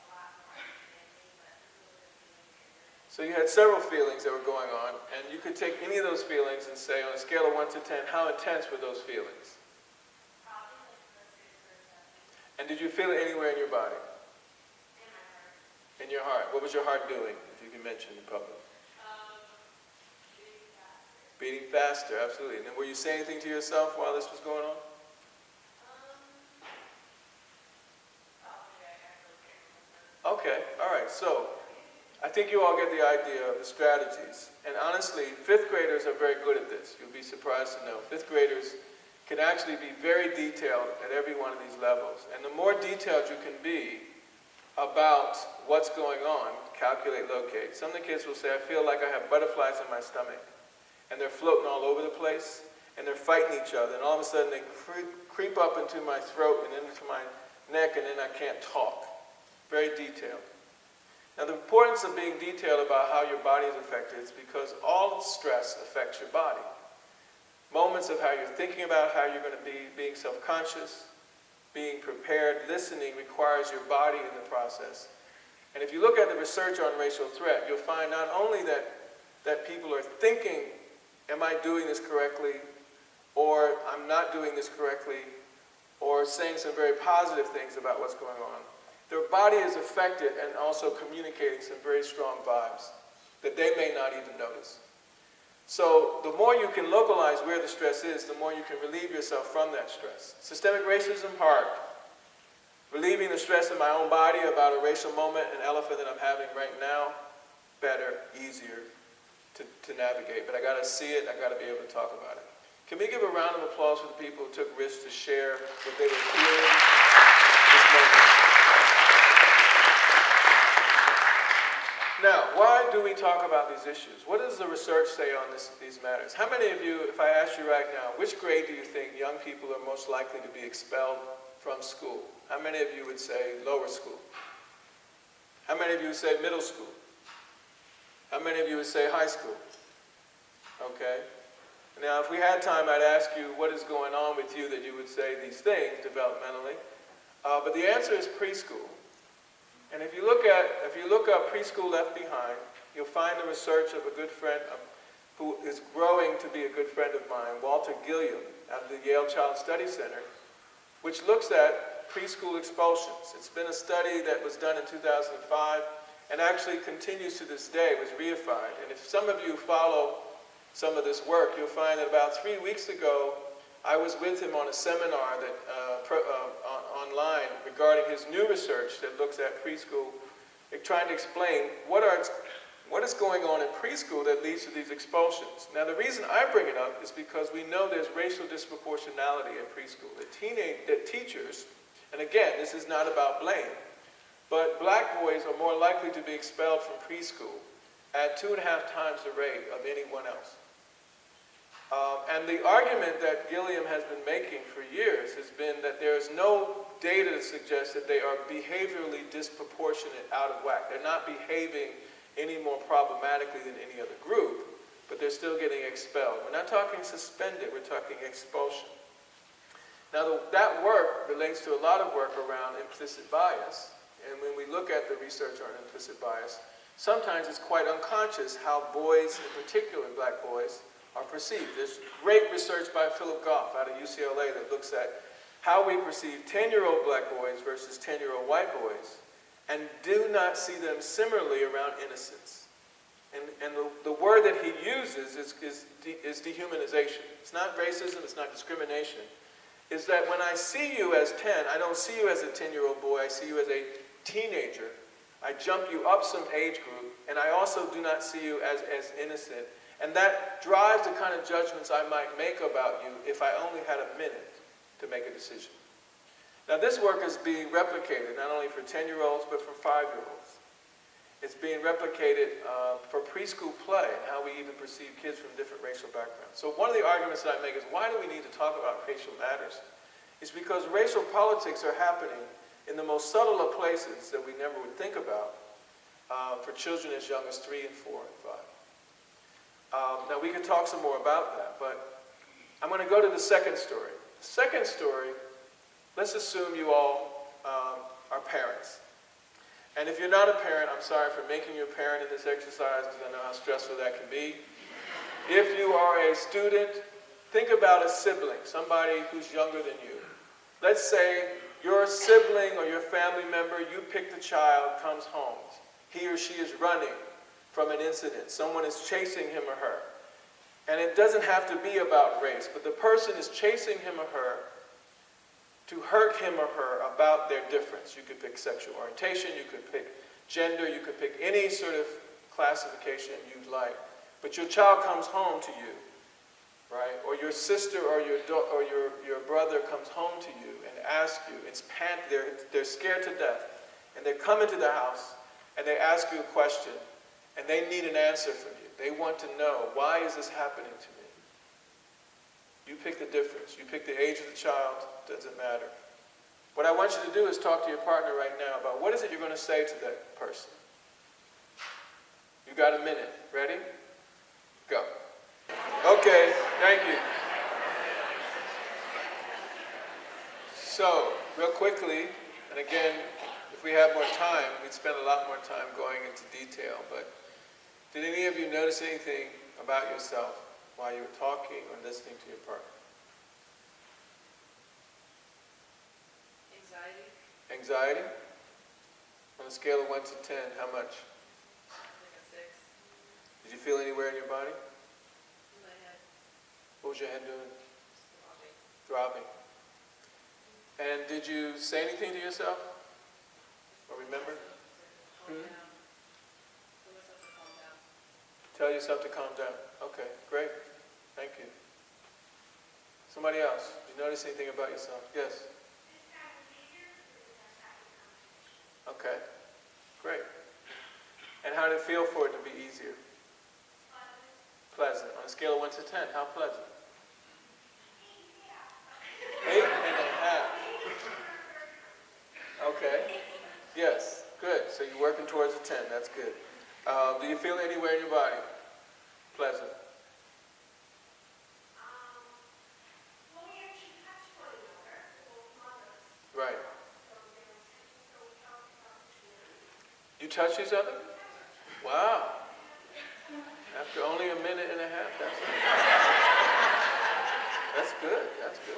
a lot more understanding, but a little bit of feeling anger. So you had several feelings that were going on, and you could take any of those feelings and say, on a scale of 1 to 10, how intense were those feelings? Probably like the 6 or 7 And did you feel it anywhere in your body? in my heart. In your heart? What was your heart doing, if you can mention in public? Beating faster. Beating faster, absolutely. And then were you saying anything to yourself while this was going on? Probably I really can't remember. Okay, all right. So I think you all get the idea of the strategies. And honestly, 5th graders are very good at this. You'll be surprised to know. 5th graders can actually be very detailed at every one of these levels. And the more detailed you can be about what's going on, calculate, locate. Some of the kids will say, I feel like I have butterflies in my stomach. And they're floating all over the place. And they're fighting each other. And all of a sudden they creep up into my throat and into my neck, and then I can't talk. Very detailed. Now the importance of being detailed about how your body is affected is because all stress affects your body. Moments of how you're thinking about how you're going to be, being self-conscious, being prepared, listening requires your body in the process. And if you look at the research on racial threat, you'll find not only that people are thinking, am I doing this correctly? Or I'm not doing this correctly? Or saying some very positive things about what's going on. Their body is affected and also communicating some very strong vibes that they may not even notice. So the more you can localize where the stress is, the more you can relieve yourself from that stress. Systemic racism, hard. Relieving the stress in my own body about a racial moment, an elephant that I'm having right now, better, easier to navigate. But I got to see it, I got to be able to talk about it. Can we give a round of applause for the people who took risks to share what they were feeling this moment? Now, why do we talk about these issues? What does the research say on these matters? How many of you, if I asked you right now, which grade do you think young people are most likely to be expelled from school? How many of you would say lower school? How many of you would say middle school? How many of you would say high school? Okay. Now, if we had time, I'd ask you what is going on with you that you would say these things developmentally. But the answer is preschool. And if you look up Preschool Left Behind, you'll find the research of a good friend who is growing to be a good friend of mine, Walter Gilliam, at the Yale Child Study Center, which looks at preschool expulsions. It's been a study that was done in 2005 and actually continues to this day, was reified. And if some of you follow some of this work, you'll find that about 3 weeks ago, I was with him on a seminar that online regarding his new research that looks at preschool trying to explain what is going on in preschool that leads to these expulsions. Now, the reason I bring it up is because we know there's racial disproportionality in preschool. That teachers, and again, this is not about blame, but black boys are more likely to be expelled from preschool at 2.5 times the rate of anyone else. And the argument that Gilliam has been making for years has been that there is no data to suggest that they are behaviorally disproportionate out of whack. They're not behaving any more problematically than any other group, but they're still getting expelled. We're not talking suspended, we're talking expulsion. Now, that work relates to a lot of work around implicit bias. And when we look at the research on implicit bias, sometimes it's quite unconscious how boys, in particular black boys, are perceived. There's great research by Philip Goff out of UCLA that looks at how we perceive 10-year-old black boys versus 10-year-old white boys, and do not see them similarly around innocence. And the word that he uses is dehumanization. It's not racism, it's not discrimination. Is that when I see you as 10, I don't see you as a 10-year-old boy, I see you as a teenager. I jump you up some age group, and I also do not see you as innocent. And that drives the kind of judgments I might make about you if I only had a minute to make a decision. Now, this work is being replicated not only for 10-year-olds, but for 5-year-olds. It's being replicated for preschool play and how we even perceive kids from different racial backgrounds. So one of the arguments that I make is, why do we need to talk about racial matters? It's because racial politics are happening in the most subtle of places that we never would think about for children as young as 3 and 4 and 5. Now, we could talk some more about that, but I'm going to go to the second story. The second story, let's assume you all are parents. And if you're not a parent, I'm sorry for making you a parent in this exercise because I know how stressful that can be. If you are a student, think about a sibling, somebody who's younger than you. Let's say your sibling or your family member, you pick the child, comes home. He or she is running from an incident. Someone is chasing him or her. And it doesn't have to be about race, but the person is chasing him or her to hurt him or her about their difference. You could pick sexual orientation, you could pick gender, you could pick any sort of classification you'd like. But your child comes home to you, right? Or your sister or your brother comes home to you and asks you, they're scared to death, and they come into the house and they ask you a question, and they need an answer from you. They want to know, why is this happening to me? You pick the difference. You pick the age of the child, doesn't matter. What I want you to do is talk to your partner right now about what is it you're going to say to that person. You got a minute. Ready? Go. Okay, thank you. So, real quickly, and again, if we have more time, we'd spend a lot more time going into detail, but did any of you notice anything about yourself while you were talking or listening to your partner? Anxiety. Anxiety? On a scale of 1 to 10, how much? Like a 6. Did you feel anywhere in your body? In my head. What was your head doing? Just Throbbing. throbbing. And did you say anything to yourself? Or remember? Calm down. Tell myself to calm down. Tell yourself to calm down. Okay, great. Thank you. Somebody else, did you notice anything about yourself? Yes? Okay, great. And how did it feel for it to be easier? Pleasant. On a scale of 1 to 10, how pleasant? 8.5. Okay. Yes, good. So you're working towards a 10. That's good. Do you feel it anywhere in your body? Pleasant. Well, we actually touched one another, both mothers. Right. So we talked about the You touch each other? Wow. After only a minute and a half, that's good. That's good.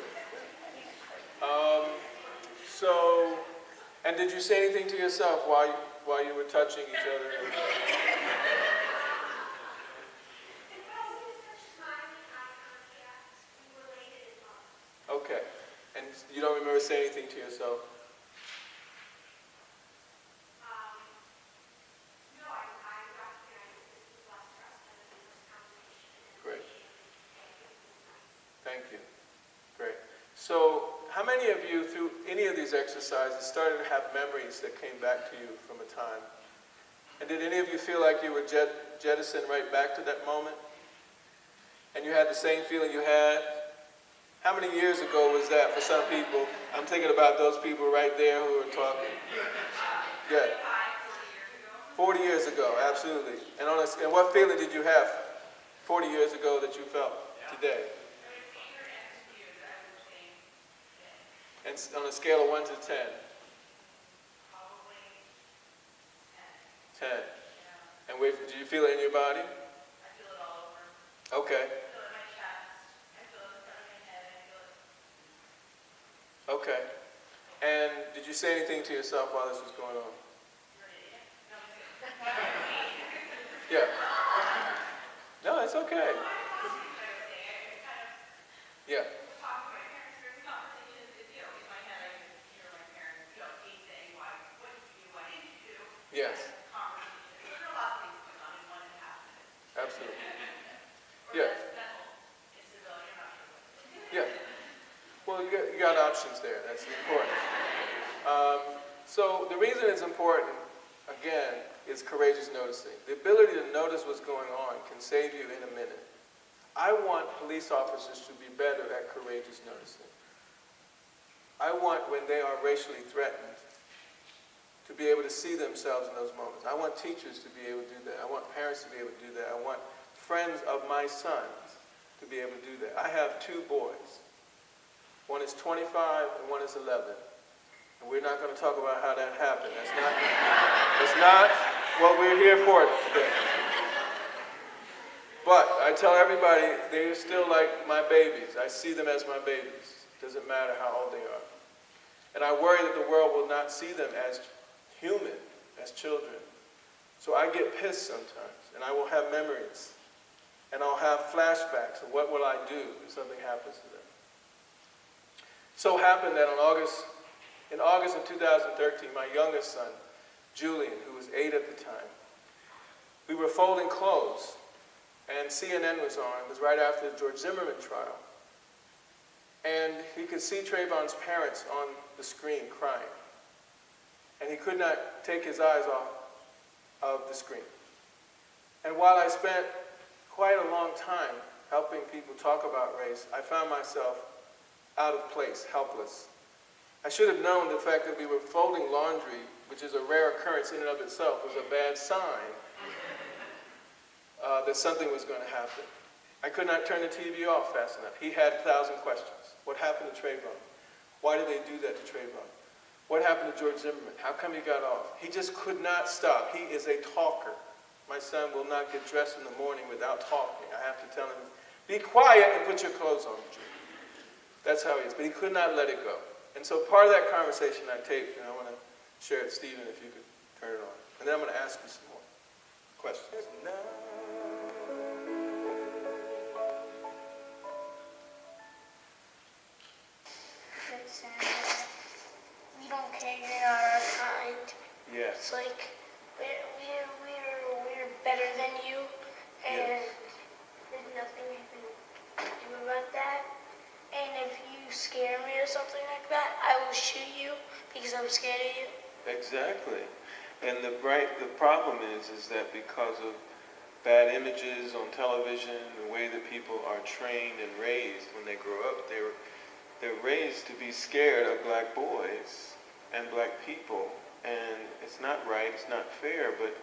So, and did you say anything to yourself while you were touching each other? Okay. And you don't remember saying anything to yourself? So how many of you, through any of these exercises, started to have memories that came back to you from a time? And did any of you feel like you were jettisoned right back to that moment? And you had the same feeling you had? How many years ago was that for some people? I'm thinking about those people right there who are talking. Yeah. 40 years ago, absolutely. And what feeling did you have 40 years ago that you felt today? And on a scale of 1 to 10? 10. And do you feel it in your body? I feel it all over. Okay. I feel it in my chest. I feel it in front of my head. I feel it. Okay. And did you say anything to yourself while this was going on? Yeah. No, it's okay. Yeah. Yes. Absolutely. Yeah. Yeah. Well, you got options there. That's important. So the reason it's important, again, is courageous noticing. The ability to notice what's going on can save you in a minute. I want police officers to be better at courageous noticing. I want, when they are racially threatened, to be able to see themselves in those moments. I want teachers to be able to do that. I want parents to be able to do that. I want friends of my sons to be able to do that. I have 2 boys. One is 25 and one is 11. And we're not going to talk about how that happened. That's not what we're here for today. But I tell everybody, they're still like my babies. I see them as my babies. Doesn't matter how old they are. And I worry that the world will not see them as human, as children. So I get pissed sometimes, and I will have memories. And I'll have flashbacks of what will I do if something happens to them. So happened that in August of 2013, my youngest son, Julian, who was 8 at the time, we were folding clothes, and CNN was on. It was right after the George Zimmerman trial. And he could see Trayvon's parents on the screen crying. And he could not take his eyes off of the screen. And while I spent quite a long time helping people talk about race, I found myself out of place, helpless. I should have known the fact that we were folding laundry, which is a rare occurrence in and of itself, was a bad sign that something was going to happen. I could not turn the TV off fast enough. He had 1,000 questions. What happened to Trayvon? Why did they do that to Trayvon? What happened to George Zimmerman? How come he got off? He just could not stop. He is a talker. My son will not get dressed in the morning without talking. I have to tell him, be quiet and put your clothes on, Jude. That's how he is. But he could not let it go. And so part of that conversation I taped, and I want to share it, Stephen, if you could turn it on. And then I'm going to ask you some more questions. It's sad that we don't care, you're not our kind. Yes. It's like we're better than you, and there's nothing you can do about that. And if you scare me or something like that, I will shoot you because I'm scared of you. Exactly. And the problem is that because of bad images on television, the way that people are trained and raised when they grow up, they're raised to be scared of black boys and black people. And it's not right, it's not fair, but,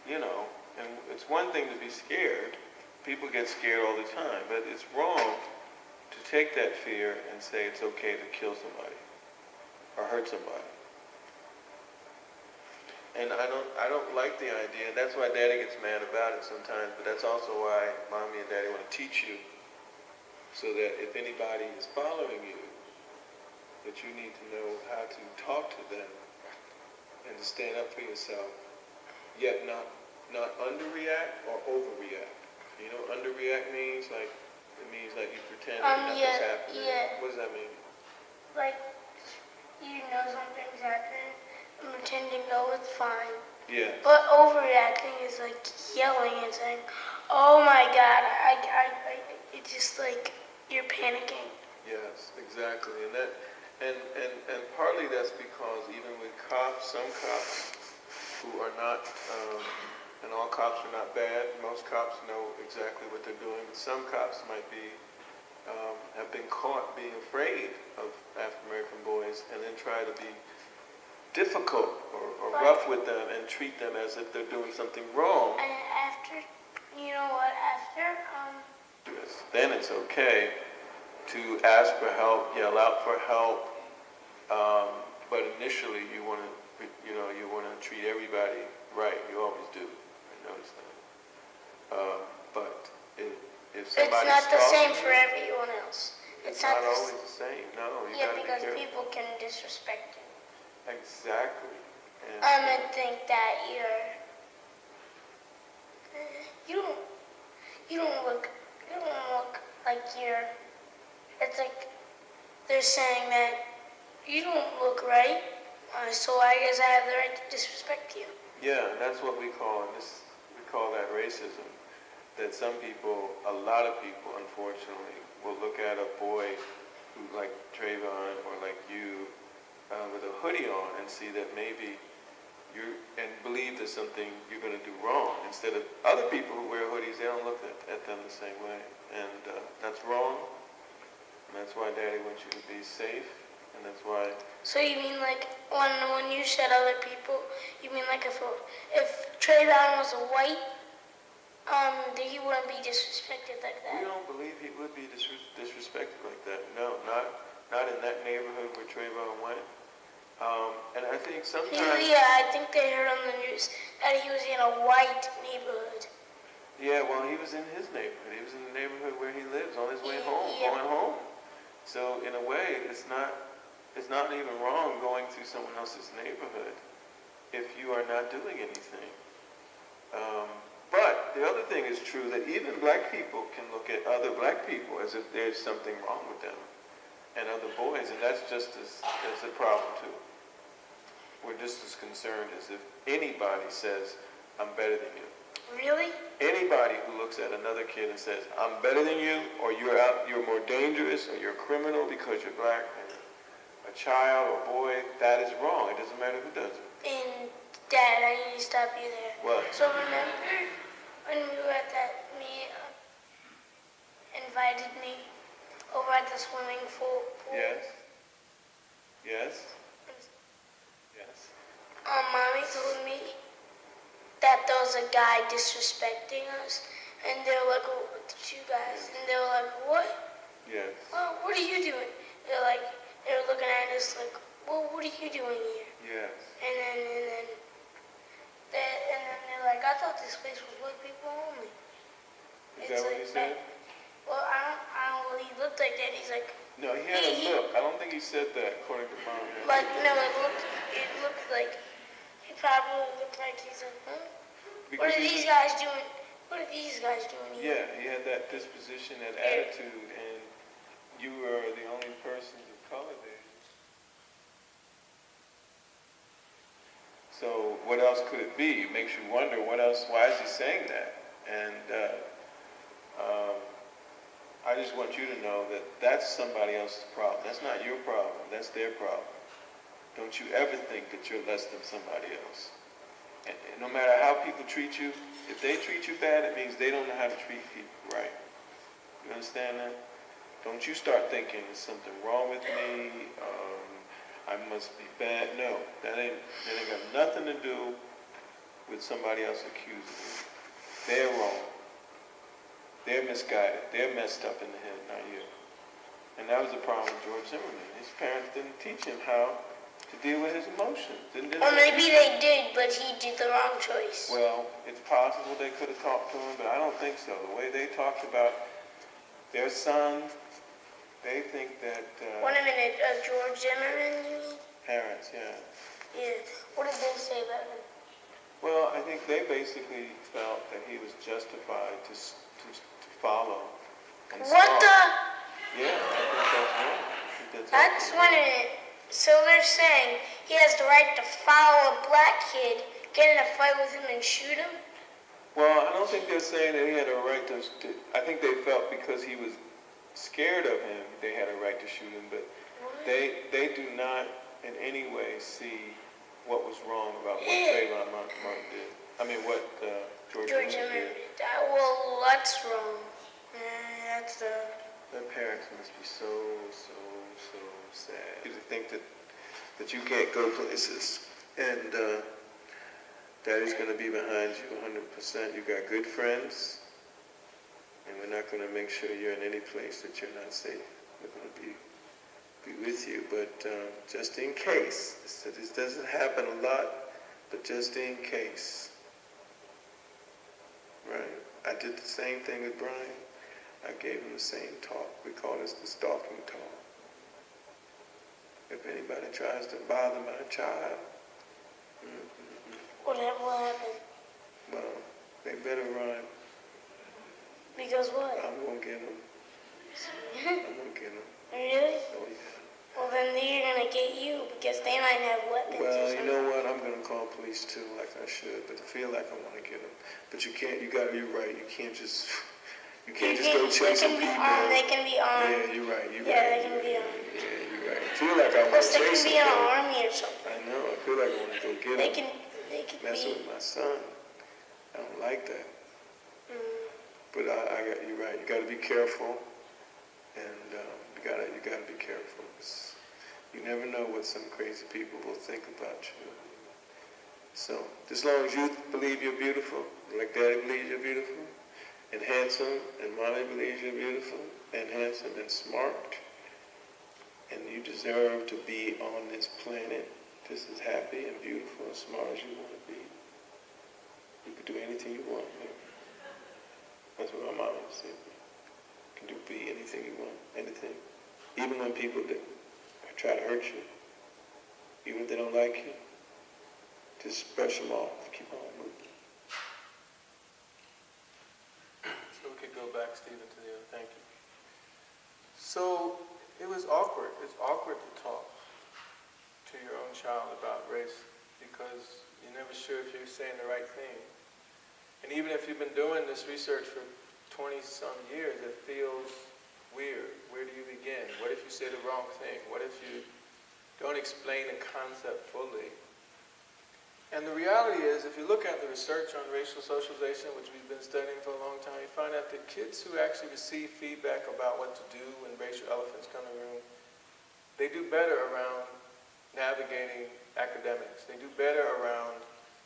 you know, and it's one thing to be scared. People get scared all the time, but it's wrong to take that fear and say it's okay to kill somebody or hurt somebody. And I don't like the idea. That's why Daddy gets mad about it sometimes, but that's also why Mommy and Daddy want to teach you so that if anybody is following you, that you need to know how to talk to them and to stand up for yourself, yet not underreact or overreact. You know what underreact means? Like, it means like you pretend nothing's happening. Yeah. What does that mean? Like, you know something's happening, and pretending, no, it's fine. Yeah. But overreacting is like yelling and saying, oh my God, it's just like you're panicking. Yes, exactly, and partly that's because even with cops, some cops who are not, and all cops are not bad. Most cops know exactly what they're doing. Some cops might be have been caught being afraid of African American boys, and then try to be difficult or rough with them and treat them as if they're doing something wrong. And after, you know what, after, Yes, then it's okay to ask for help, yell out for help, but initially you want to, you want to treat everybody right. You always do. I notice that. But if somebody it's not the same stalking for you, everyone else. it's not not the always the same. No, you Yeah, gotta be because careful. people can disrespect you. Exactly. And And think that you don't look like you're, it's like they're saying that you don't look right, so I guess I have the right to disrespect you. yeah, that's what we call that racism. That some people, a lot of people, unfortunately, will look at a boy who, like Trayvon or like you, with a hoodie on, and see that maybe and believe there's something you're going to do wrong. Instead of other people who wear hoodies, they don't look at them the same way, and that's wrong. And that's why Daddy wants you to be safe, and that's why. So you mean like when you said other people, you mean like if Trayvon was a white, that he wouldn't be disrespected like We that? don't believe he would be disrespected like that. No, not in that neighborhood where Trayvon went. And I think sometimes. Yeah, I think they heard on the news that he was in a white neighborhood. Yeah, well, he was in his neighborhood. He was in the neighborhood where he lives, on his way home, Yeah. going home. So in a way, it's not even wrong going through someone else's neighborhood if you are not doing anything. But the other thing is true, that even black people can look at other black people as if there's something wrong with them and other boys, and that's just as a problem too. We're just as concerned as if anybody says, I'm better than you. Really? Anybody who looks at another kid and says, I'm better than you, or you're more dangerous, or you're a criminal because you're black, and a child or boy, that is wrong. It doesn't matter who does it. And Dad, I need to stop you there. What? So remember when we were at that invited me over at the swimming pool? Yes. Yes. Yes. Mommy told me that there was a guy disrespecting us, and they were like, oh, the two guys, and they were like, what? Yes. Well, what are you doing? They were looking at us like, well, what are you doing here? Yes. And then they're like, I thought this place was white people only. Is that what he said? Well, I don't. Well, he looked like that. He's like, No, he had a look. I don't think he said that, according to Mom. like no, it looked like he probably looked like he's like, huh? What are these guys doing? What are these guys doing here? Yeah, he had that disposition, that attitude, and you were the only person of color there. So what else could it be? It makes you wonder, what else, why is he saying that? And I just want you to know that that's somebody else's problem. That's not your problem. That's their problem. Don't you ever think that you're less than somebody else. And no matter how people treat you, if they treat you bad, it means they don't know how to treat people right. You understand that? Don't you start thinking there's something wrong with me, I must be bad. No, that ain't got nothing to do with somebody else accusing you. They're wrong. They're misguided. They're messed up in the head, not you. And that was the problem with George Zimmerman. His parents didn't teach him how to deal with his emotions. Or maybe they did, but he did the wrong choice. Well, it's possible they could have talked to him, but I don't think so. The way they talked about their son, they think that... Wait a minute, George Zimmerman, you mean? Parents, yeah. Yeah. What did they say about him? Well, I think they basically felt that he was justified to follow. And What stalk. the? Yeah, I think that's wrong. I think That's absolutely one minute. So they're saying he has the right to follow a black kid, get in a fight with him, and shoot him? Well, I don't think they're saying that he had a right to I think they felt because he was scared of him, they had a right to shoot him, but they do not in any way see what was wrong about what Trayvon Martin did. I mean, what George Zimmerman did. Well, that's wrong. That's the... Their parents must be so sad. You think that you can't go places, and Daddy's going to be behind you 100%. You got good friends, and we're not going to make sure you're in any place that you're not safe. We're going to be with you, but just in case. So this doesn't happen a lot, but just in case. Right? I did the same thing with Brian. I gave him the same talk. We call this the stalking talk. If anybody tries to bother my child, What happened? well, they better run. Because what? I'm gonna get them. I'm gonna get them. Really? Oh yeah. Well, then they're gonna get you because they might have weapons or Well, something. you know what? I'm gonna call police too, like I should. But I feel like I want to get them. But you can't. You're right. You can't just. You can't just go chasing people. They can be armed. Yeah, you're right. You're Yeah, right. they can be armed. Yeah, you're right. I feel like I want Plus, to they can chase be in them. an army or something. I know. I feel like I want to go get They them. can Messing be. with my son. I don't like that. But you're right. You got to be careful, and you gotta be careful. You never know what some crazy people will think about you. So, as long as you believe you're beautiful, like Daddy believes you're beautiful, and handsome, and Mommy believes you're beautiful, and handsome, and smart, and you deserve to be on this planet just as happy and beautiful and smart as you want to be. You can do anything you want, man. That's what my mom used to say. You can be anything you want, anything. Even when people try to hurt you, even if they don't like you, just brush them off, keep on moving. So we could go back, Stephen, to the other. Thank you. So it was awkward. It's awkward to talk to your own child about race because you're never sure if you're saying the right thing. And even if you've been doing this research for 20-some years, it feels weird. Where do you begin? What if you say the wrong thing? What if you don't explain a concept fully? And the reality is, if you look at the research on racial socialization, which we've been studying for a long time, you find out that kids who actually receive feedback about what to do when racial elephants come in the room, they do better around navigating academics. They do better around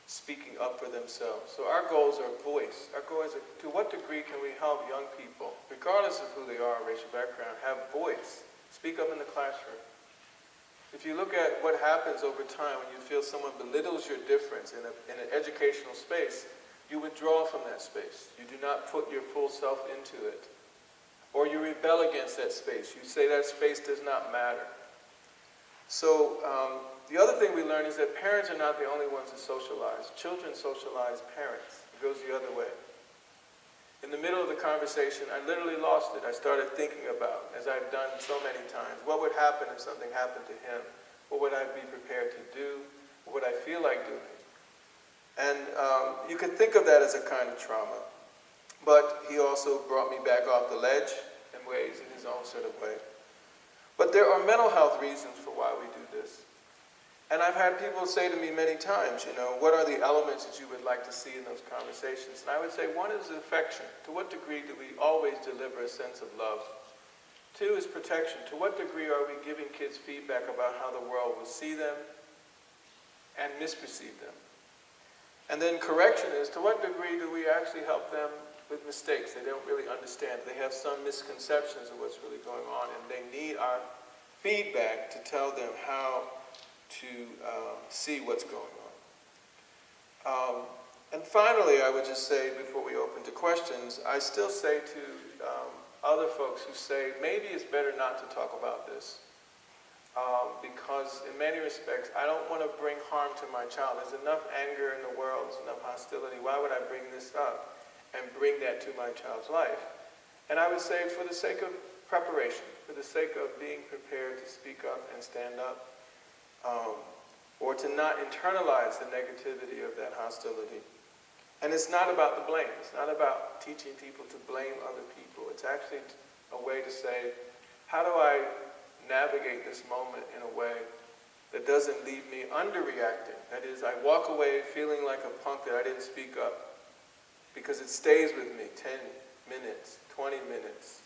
speaking up for themselves. So our goals are voice. Our goal is to what degree can we help young people, regardless of who they are, racial background, have voice, speak up in the classroom. If you look at what happens over time when you feel someone belittles your difference in an educational space, you withdraw from that space. You do not put your full self into it. Or you rebel against that space. You say that space does not matter. So the other thing we learn is that parents are not the only ones that socialize. Children socialize parents. It goes the other way. In the middle of the conversation, I literally lost it. I started thinking about, as I've done so many times, what would happen if something happened to him? What would I be prepared to do? What would I feel like doing? And you could think of that as a kind of trauma. But he also brought me back off the ledge in ways, in his own sort of way. But there are mental health reasons for why we do this. And I've had people say to me many times, what are the elements that you would like to see in those conversations? And I would say one is affection. To what degree do we always deliver a sense of love? Two is protection. To what degree are we giving kids feedback about how the world will see them and misperceive them? And then correction is, to what degree do we actually help them with mistakes they don't really understand? They have some misconceptions of what's really going on, and they need our feedback to tell them how to see what's going on. And finally, I would just say, before we open to questions, I still say to other folks who say, maybe it's better not to talk about this, because in many respects, I don't want to bring harm to my child. There's enough anger in the world, there's enough hostility. Why would I bring this up and bring that to my child's life? And I would say, for the sake of preparation, for the sake of being prepared to speak up and stand up, or to not internalize the negativity of that hostility. And it's not about the blame. It's not about teaching people to blame other people. It's actually a way to say, how do I navigate this moment in a way that doesn't leave me underreacting? That is, I walk away feeling like a punk that I didn't speak up, because it stays with me 10 minutes, 20 minutes,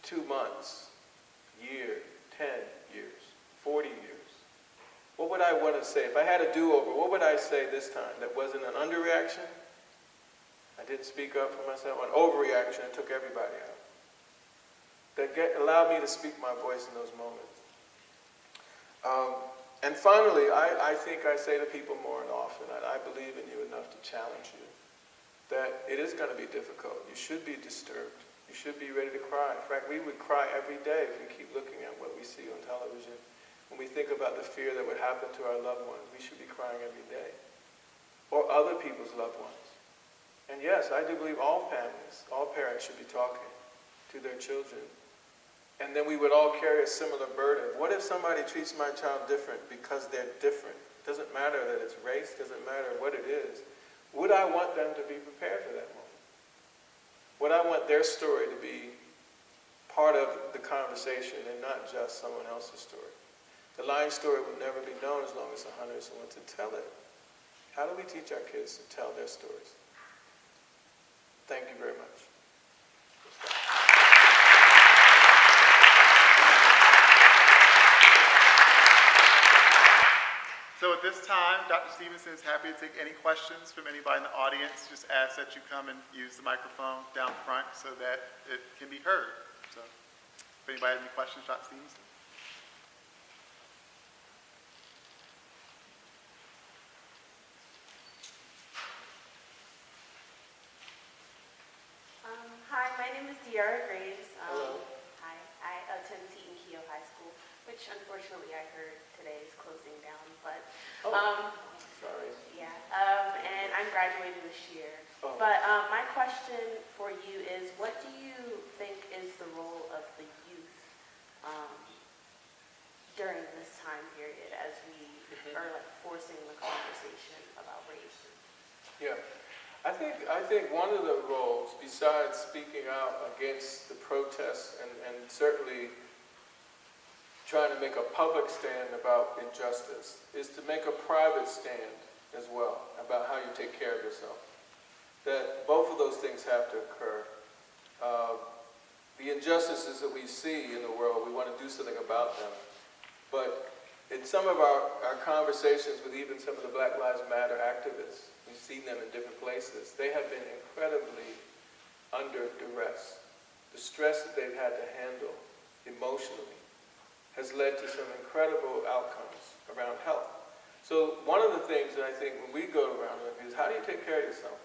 2 months, year, 10 years, 40 years. What would I want to say? If I had a do-over, what would I say this time that wasn't an underreaction? I didn't speak up for myself. An overreaction, and took everybody out. That allowed me to speak my voice in those moments. And finally, I think I say to people more and often, and I believe in you enough to challenge you, that it is going to be difficult. You should be disturbed. You should be ready to cry. In fact, we would cry every day if we keep looking at what we see on television. When we think about the fear that would happen to our loved ones, we should be crying every day. Or other people's loved ones. And yes, I do believe all families, all parents should be talking to their children. And then we would all carry a similar burden. What if somebody treats my child different because they're different? Doesn't matter that it's race, doesn't matter what it is. Would I want them to be prepared for that moment? Would I want their story to be part of the conversation and not just someone else's story? The lying story will never be known as long as the hunter is the one to tell it. How do we teach our kids to tell their stories? Thank you very much. So at this time, Dr. Stevenson is happy to take any questions from anybody in the audience. Just ask that you come and use the microphone down front so that it can be heard. So if anybody has any questions, Dr. Stevenson. Hi, my name is Deara Graves. Hello. Hi, I attend Seton Keogh High School, which unfortunately I heard today is closing down, but, Sorry. yeah, and I'm graduating this year. Oh. But my question for you is, what do you think is the role of the youth during this time period as we are like forcing the conversation about race? Yeah. I think one of the roles, besides speaking out against the protests and certainly trying to make a public stand about injustice, is to make a private stand as well about how you take care of yourself. That both of those things have to occur. The injustices that we see in the world, we want to do something about them. But in some of our conversations with even some of the Black Lives Matter activists, we've seen them in different places, they have been incredibly under duress. The stress that they've had to handle emotionally has led to some incredible outcomes around health. So one of the things that I think when we go around is, how do you take care of yourself?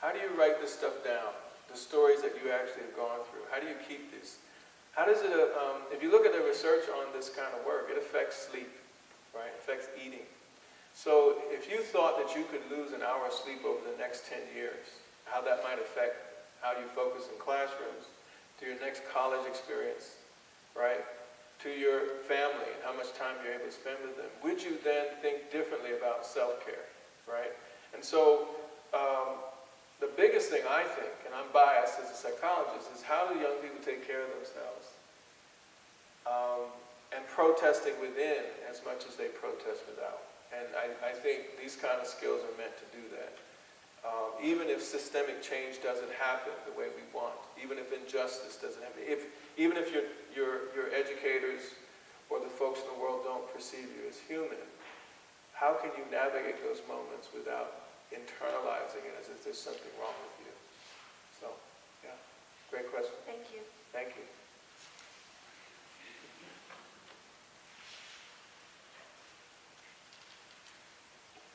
How do you write this stuff down, the stories that you actually have gone through? How do you keep this? How does it, if you look at the research on this kind of work, it affects sleep, right? It affects eating. So if you thought that you could lose an hour of sleep over the next 10 years, how that might affect how you focus in classrooms, to your next college experience, right? To your family and how much time you're able to spend with them, would you then think differently about self-care, right? And so the biggest thing I think, and I'm biased as a psychologist, is how do young people take care of themselves? And protesting within as much as they protest without. And I think these kind of skills are meant to do that. Even if systemic change doesn't happen the way we want, even if injustice doesn't happen, even if your educators or the folks in the world don't perceive you as human, how can you navigate those moments without internalizing it as if there's something wrong with you? So, yeah, great question. Thank you. Thank you.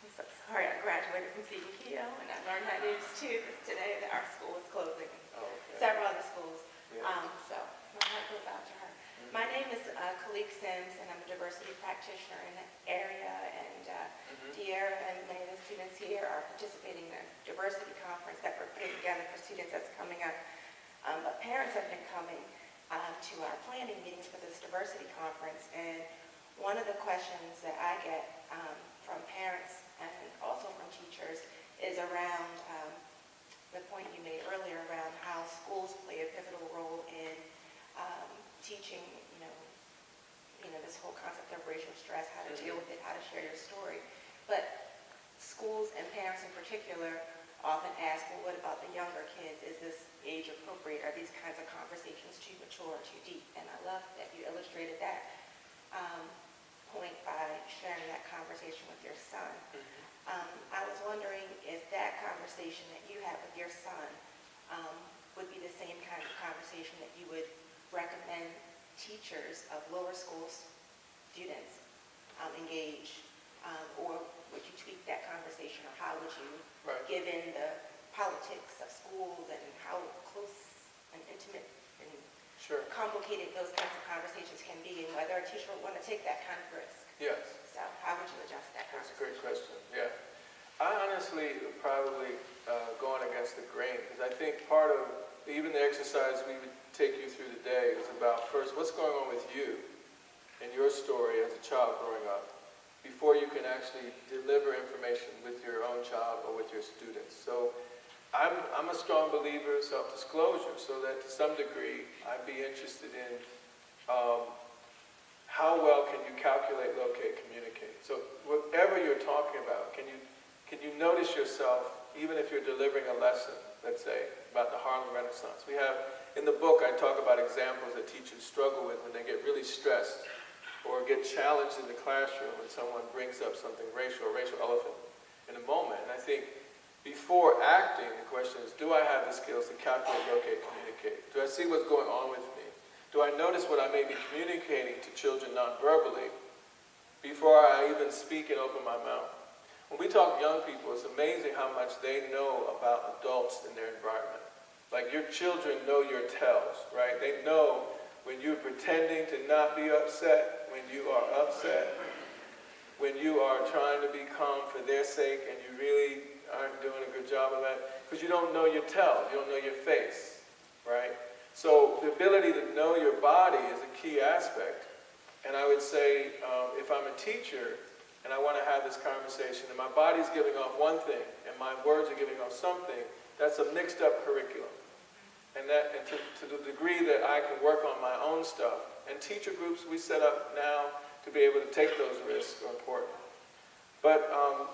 I'm so sorry, I graduated from Seton Keogh, and I learned that news too today that our school is closing. Oh, okay. Several other schools. Yeah. So my heart goes out to her. My name is Khalik Sims, and I'm a diversity practitioner in the area. And Deara and many of the students here are participating in a diversity conference that we're putting together for students that's coming up. But parents have been coming to our planning meetings for this diversity conference. And one of the questions that I get from parents and also from teachers is around the point you made earlier around how schools play a pivotal role in teaching, this whole concept of racial stress, how to deal with it, how to share your story. But schools and parents in particular often ask, well, what about the younger kids? Is this age appropriate? Are these kinds of conversations too mature, too deep? And I love that you illustrated that point by sharing that conversation with your son. I was wondering if that conversation that you have with your son would be the same kind of conversation that you would recommend teachers of lower school students engage, or would you tweak that conversation, or how would you, given the politics of schools and how close and intimate and complicated those kinds of conversations can be, and whether a teacher would want to take that kind of risk? Yes. So how would you adjust that That's a conversation? great question, yeah. I honestly would probably going against the grain, because I think part of even the exercise we would take you through today is about, first, what's going on with you and your story as a child growing up before you can actually deliver information with your own child or with your students. So I'm a strong believer of self-disclosure, so that to some degree I'd be interested in how well can you calculate, locate, communicate. So whatever you're talking about, can you notice yourself, even if you're delivering a lesson, let's say, about the Harlem Renaissance. We have, in the book, I talk about examples that teachers struggle with when they get really stressed or get challenged in the classroom when someone brings up something racial or racial elephant in a moment. And I think before acting, the question is, do I have the skills to calculate, locate, communicate? Do I see what's going on with me? Do I notice what I may be communicating to children non-verbally before I even speak and open my mouth? When we talk young people, it's amazing how much they know about adults in their environment. Like your children know your tells, right? They know when you're pretending to not be upset, when you are upset, when you are trying to be calm for their sake and you really aren't doing a good job of that, because you don't know your tells, you don't know your face, right? So the ability to know your body is a key aspect. And I would say, if I'm a teacher, and I want to have this conversation, and my body's giving off one thing, and my words are giving off something, that's a mixed up curriculum. And to the degree that I can work on my own stuff, and teacher groups we set up now to be able to take those risks are important. But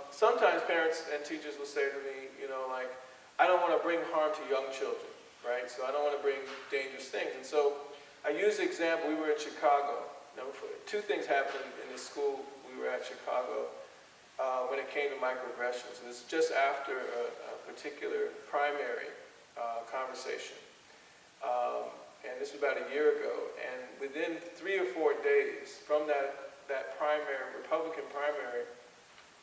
sometimes parents and teachers will say to me, like, I don't want to bring harm to young children, right? So I don't want to bring dangerous things. And so I use the example, we were in Chicago. Two things happened in this school. We were at Chicago when it came to microaggressions. It was just after a particular primary conversation. And this was about a year ago. And within 3 or 4 days from that primary, Republican primary,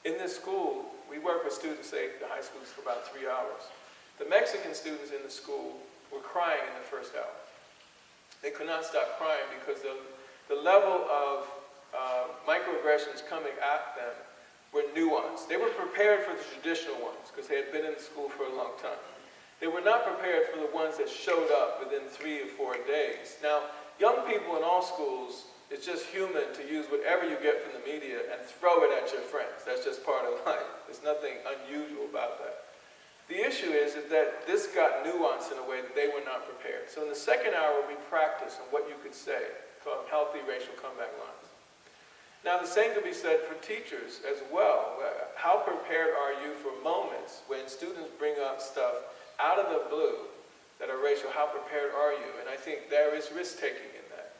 in this school, we worked with students, say, the high schools for about 3 hours. The Mexican students in the school were crying in the first hour. They could not stop crying because the level of microaggressions coming at them were nuanced. They were prepared for the traditional ones because they had been in the school for a long time. They were not prepared for the ones that showed up within 3 or 4 days. Now, young people in all schools, it's just human to use whatever you get from the media and throw it at your friends. That's just part of life. There's nothing unusual about that. The issue is that this got nuanced in a way that they were not prepared. So in the second hour, we practiced on what you could say, called healthy racial comeback lines. Now, the same could be said for teachers as well. How prepared are you for moments when students bring up stuff out of the blue that are racial? How prepared are you? And I think there is risk-taking in that.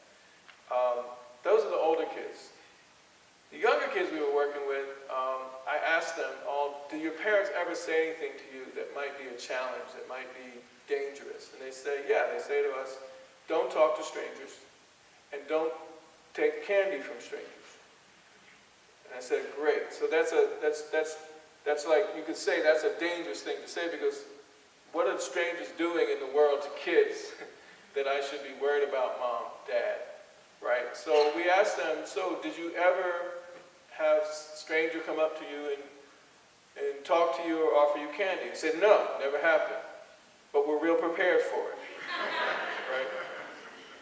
Those are the older kids. The younger kids we were working with, I asked them all, do your parents ever say anything to you that might be a challenge, that might be dangerous? And they say, yeah. They say to us, don't talk to strangers and don't take candy from strangers. And I said, great. So that's like, you could say that's a dangerous thing to say, because what are strangers doing in the world to kids that I should be worried about, mom, dad, right? So we asked them, so did you ever have a stranger come up to you and talk to you or offer you candy? They said, no, never happened. But we're real prepared for it, right?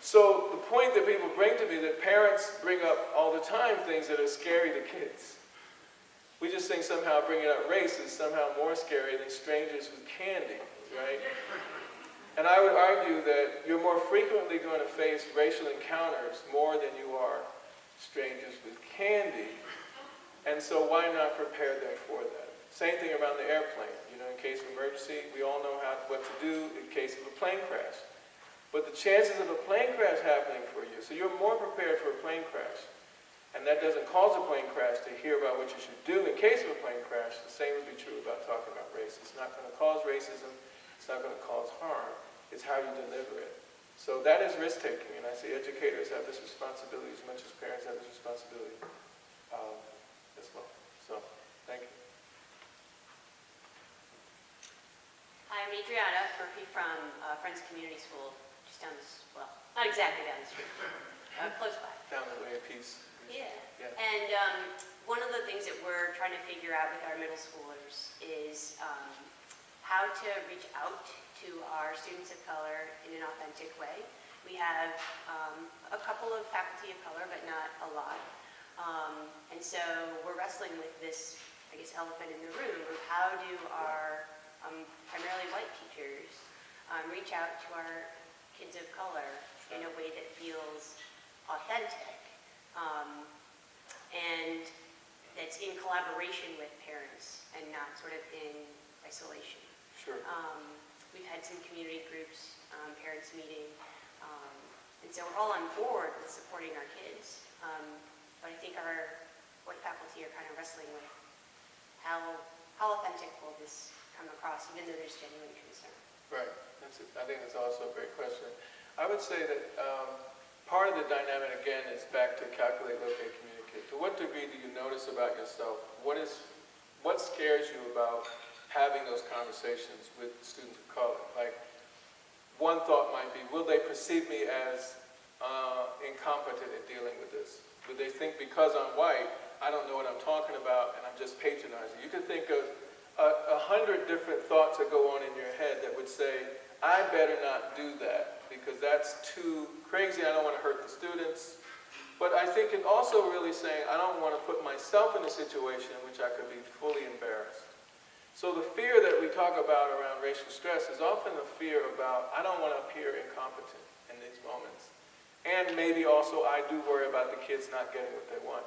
So the point that people bring to me, that parents bring up all the time things that are scary to kids. We just think somehow bringing up race is somehow more scary than strangers with candy. right? And I would argue that you're more frequently going to face racial encounters more than you are strangers with candy. And so why not prepare them for that? Same thing around the airplane. You know, in case of emergency, we all know what to do in case of a plane crash. But the chances of a plane crash happening for you, so you're more prepared for a plane crash. And that doesn't cause a plane crash to hear about what you should do in case of a plane crash. The same would be true about talking about race. It's not going to cause racism. It's not going to cause harm. It's how you deliver it. So that is risk-taking, and I see educators have this responsibility as much as parents have this responsibility as well. So, thank you. Hi, I'm Adriana Murphy from Friends Community School, just down this, well, not exactly down the street, close by. Down the way a piece. Yeah. Yeah. And one of the things that we're trying to figure out with our middle schoolers is how to reach out to our students of color in an authentic way. We have a couple of faculty of color, but not a lot. And so we're wrestling with this, I guess, elephant in the room of how do our primarily white teachers reach out to our kids of color in a way that feels authentic and that's in collaboration with parents and not sort of in isolation. Sure. We've had some community groups, parents meeting, and so we're all on board with supporting our kids. But I think our white faculty are kind of wrestling with how authentic will this come across, even though there's genuine concern. Right. I think that's also a great question. I would say that part of the dynamic, again, is back to calculate, locate, communicate. To what degree do you notice about yourself? What scares you about having those conversations with students of color? Like, one thought might be, will they perceive me as incompetent at dealing with this? Would they think because I'm white, I don't know what I'm talking about and I'm just patronizing? You could think of 100 different thoughts that go on in your head that would say, I better not do that because that's too crazy. I don't want to hurt the students. But I think it's also really saying, I don't want to put myself in a situation in which I could be fully embarrassed. So the fear that we talk about around racial stress is often a fear about, I don't want to appear incompetent in these moments. And maybe also I do worry about the kids not getting what they want.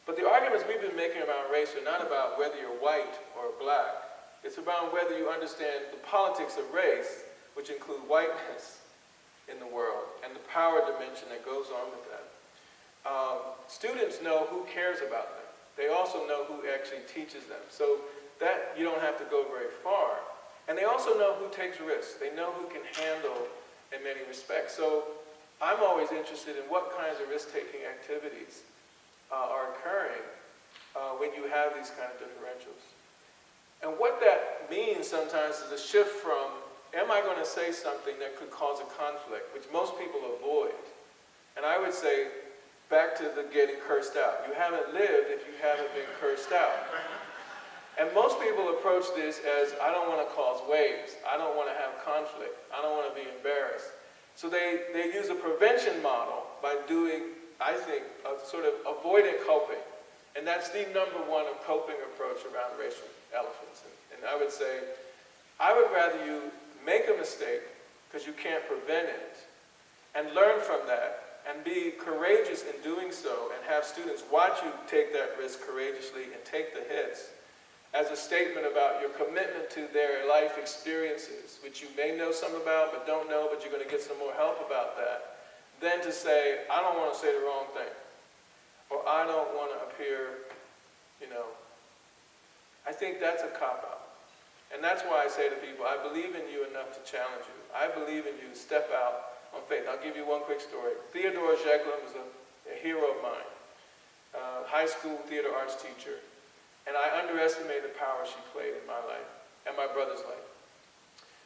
But the arguments we've been making around race are not about whether you're white or black. It's about whether you understand the politics of race, which include whiteness in the world, and the power dimension that goes on with that. Students know who cares about them. They also know who actually teaches them. So that you don't have to go very far. And they also know who takes risks. They know who can handle in many respects. So I'm always interested in what kinds of risk-taking activities are occurring when you have these kind of differentials. And what that means sometimes is a shift from, am I going to say something that could cause a conflict, which most people avoid. And I would say, back to the getting cursed out. You haven't lived if you haven't been cursed out. And most people approach this as, I don't want to cause waves. I don't want to have conflict. I don't want to be embarrassed. So they use a prevention model by doing, I think, a sort of avoidant coping. And that's the #1 of coping approach around racial elephants. And I would say, I would rather you make a mistake, because you can't prevent it, and learn from that, and be courageous in doing so, and have students watch you take that risk courageously and take the hits, as a statement about your commitment to their life experiences, which you may know some about, but don't know, but you're going to get some more help about that, than to say, I don't want to say the wrong thing, or I don't want to appear, I think that's a cop-out. And that's why I say to people, I believe in you enough to challenge you. I believe in you to step out on faith. I'll give you one quick story. Theodore Jeglin was a hero of mine, high school theater arts teacher. And I underestimated the power she played in my life and my brother's life.